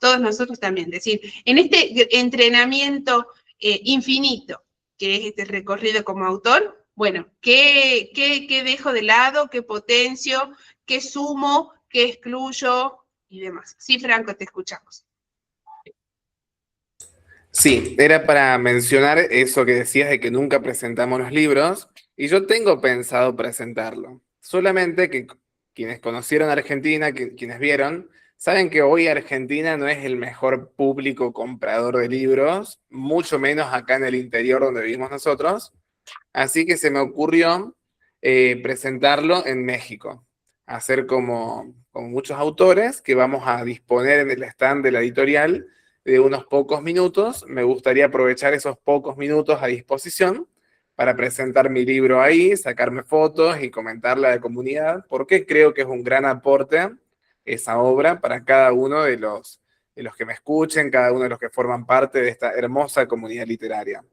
todos nosotros también, decir, en este entrenamiento infinito, que es este recorrido como autor, bueno, ¿qué dejo de lado? ¿Qué potencio? ¿Qué sumo? ¿Qué excluyo? Y demás. Sí, Franco, te escuchamos. Sí, era para mencionar eso que decías de que nunca presentamos los libros, y yo tengo pensado presentarlo. Solamente que quienes conocieron Argentina, quienes vieron, saben que hoy Argentina no es el mejor público comprador de libros, mucho menos acá en el interior donde vivimos nosotros. Así que se me ocurrió presentarlo en México, hacer como muchos autores que vamos a disponer en el stand de la editorial de unos pocos minutos. Me gustaría aprovechar esos pocos minutos a disposición para presentar mi libro ahí, sacarme fotos y comentarla a la comunidad, porque creo que es un gran aporte esa obra para cada uno de los que me escuchen, cada uno de los que forman parte de esta hermosa comunidad literaria.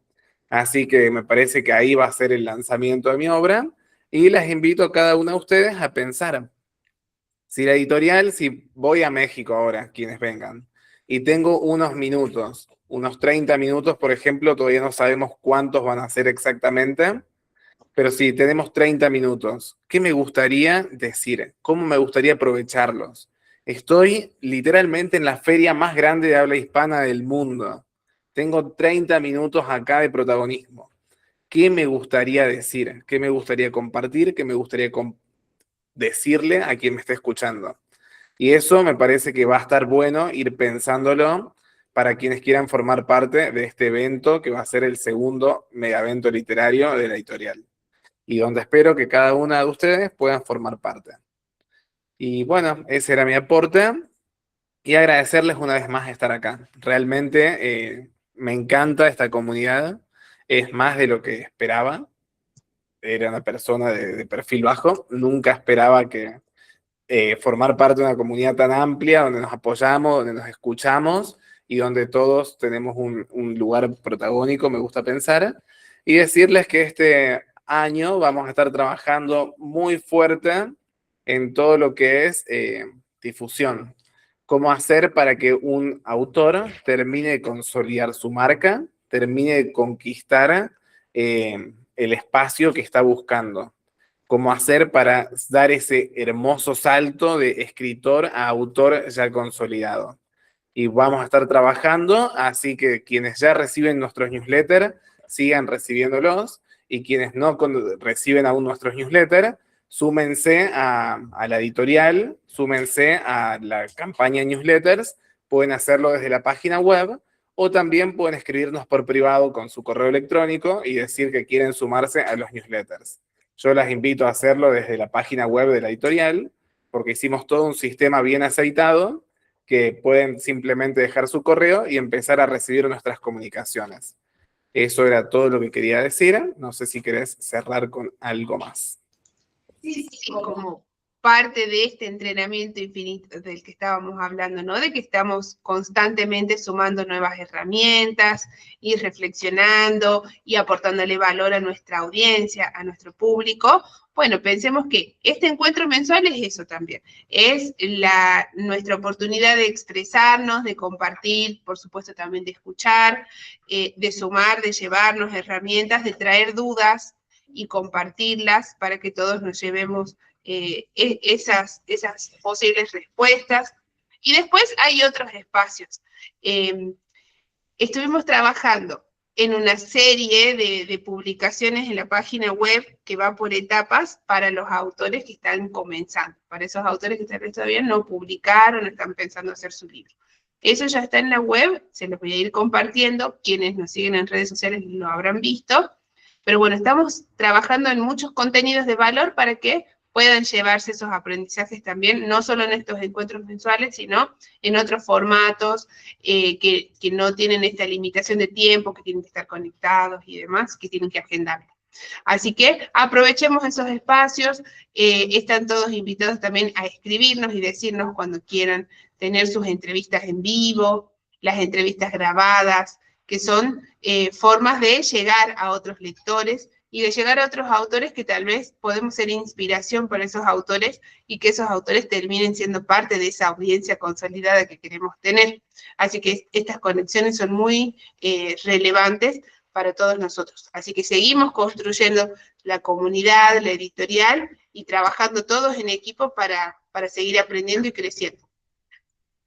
Así que me parece que ahí va a ser el lanzamiento de mi obra, y les invito a cada uno de ustedes a pensar, si la editorial, si voy a México ahora, quienes vengan, y tengo unos minutos, unos 30 minutos, por ejemplo, todavía no sabemos cuántos van a ser exactamente, pero si tenemos 30 minutos, ¿qué me gustaría decir? ¿Cómo me gustaría aprovecharlos? Estoy literalmente en la feria más grande de habla hispana del mundo. Tengo 30 minutos acá de protagonismo. ¿Qué me gustaría decir? ¿Qué me gustaría compartir? ¿Qué me gustaría decirle a quien me esté escuchando? Y eso me parece que va a estar bueno ir pensándolo para quienes quieran formar parte de este evento, que va a ser el segundo megavento literario de la editorial, y donde espero que cada una de ustedes puedan formar parte. Y bueno, ese era mi aporte, y agradecerles una vez más estar acá. Realmente me encanta esta comunidad, es más de lo que esperaba. Era una persona de perfil bajo, nunca esperaba que formar parte de una comunidad tan amplia, donde nos apoyamos, donde nos escuchamos y donde todos tenemos un lugar protagónico, me gusta pensar, y decirles que este año vamos a estar trabajando muy fuerte en todo lo que es difusión. Cómo hacer para que un autor termine de consolidar su marca, termine de conquistar el espacio que está buscando. Cómo hacer para dar ese hermoso salto de escritor a autor ya consolidado. Y vamos a estar trabajando, así que quienes ya reciben nuestros newsletters, sigan recibiéndolos, y quienes no reciben aún nuestros newsletters, súmense a la editorial, súmense a la campaña newsletters, pueden hacerlo desde la página web, o también pueden escribirnos por privado con su correo electrónico y decir que quieren sumarse a los newsletters. Yo las invito a hacerlo desde la página web de la editorial, porque hicimos todo un sistema bien aceitado, que pueden simplemente dejar su correo y empezar a recibir nuestras comunicaciones. Eso era todo lo que quería decir. No sé si querés cerrar con algo más. Sí, como parte de este entrenamiento infinito del que estábamos hablando, ¿no? De que estamos constantemente sumando nuevas herramientas y reflexionando y aportándole valor a nuestra audiencia, a nuestro público. Bueno, pensemos que este encuentro mensual es eso también. Es nuestra oportunidad de expresarnos, de compartir, por supuesto también de escuchar, de sumar, de llevarnos herramientas, de traer dudas y compartirlas para que todos nos llevemos esas posibles respuestas. Y después hay otros espacios. Estuvimos trabajando en una serie de publicaciones en la página web que va por etapas para los autores que están comenzando, para esos autores que tal vez todavía no publicaron, no están pensando hacer su libro. Eso ya está en la web, se los voy a ir compartiendo, quienes nos siguen en redes sociales lo habrán visto, pero bueno, estamos trabajando en muchos contenidos de valor para que puedan llevarse esos aprendizajes también, no solo en estos encuentros mensuales, sino en otros formatos que no tienen esta limitación de tiempo, que tienen que estar conectados y demás, que tienen que agendarlo. Así que aprovechemos esos espacios, están todos invitados también a escribirnos y decirnos cuando quieran tener sus entrevistas en vivo, las entrevistas grabadas, que son formas de llegar a otros lectores y de llegar a otros autores que tal vez podemos ser inspiración para esos autores y que esos autores terminen siendo parte de esa audiencia consolidada que queremos tener. Así que estas conexiones son muy relevantes para todos nosotros. Así que seguimos construyendo la comunidad, la editorial y trabajando todos en equipo para seguir aprendiendo y creciendo.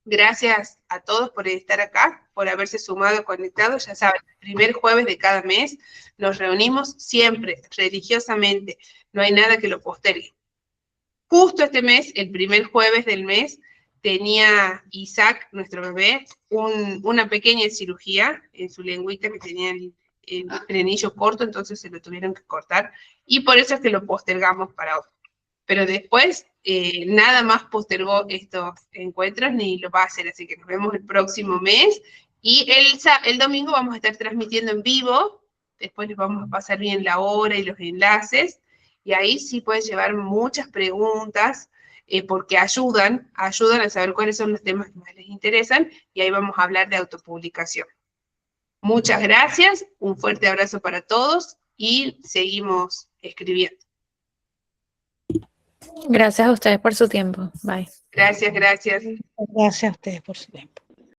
Gracias a todos por estar acá, por haberse sumado, conectado. Ya saben, el primer jueves de cada mes nos reunimos siempre, religiosamente. No hay nada que lo postergue. Justo este mes, el primer jueves del mes, tenía Isaac, nuestro bebé, una pequeña cirugía en su lengüita que tenía el frenillo corto, entonces se lo tuvieron que cortar. Y por eso es que lo postergamos para hoy. Pero después nada más postergó estos encuentros ni lo va a hacer, así que nos vemos el próximo mes, y el domingo vamos a estar transmitiendo en vivo, después les vamos a pasar bien la hora y los enlaces, y ahí sí puedes llevar muchas preguntas, porque ayudan a saber cuáles son los temas que más les interesan, y ahí vamos a hablar de autopublicación. Muchas gracias, un fuerte abrazo para todos, y seguimos escribiendo. Gracias a ustedes por su tiempo. Bye. Gracias, gracias. Gracias a ustedes por su tiempo.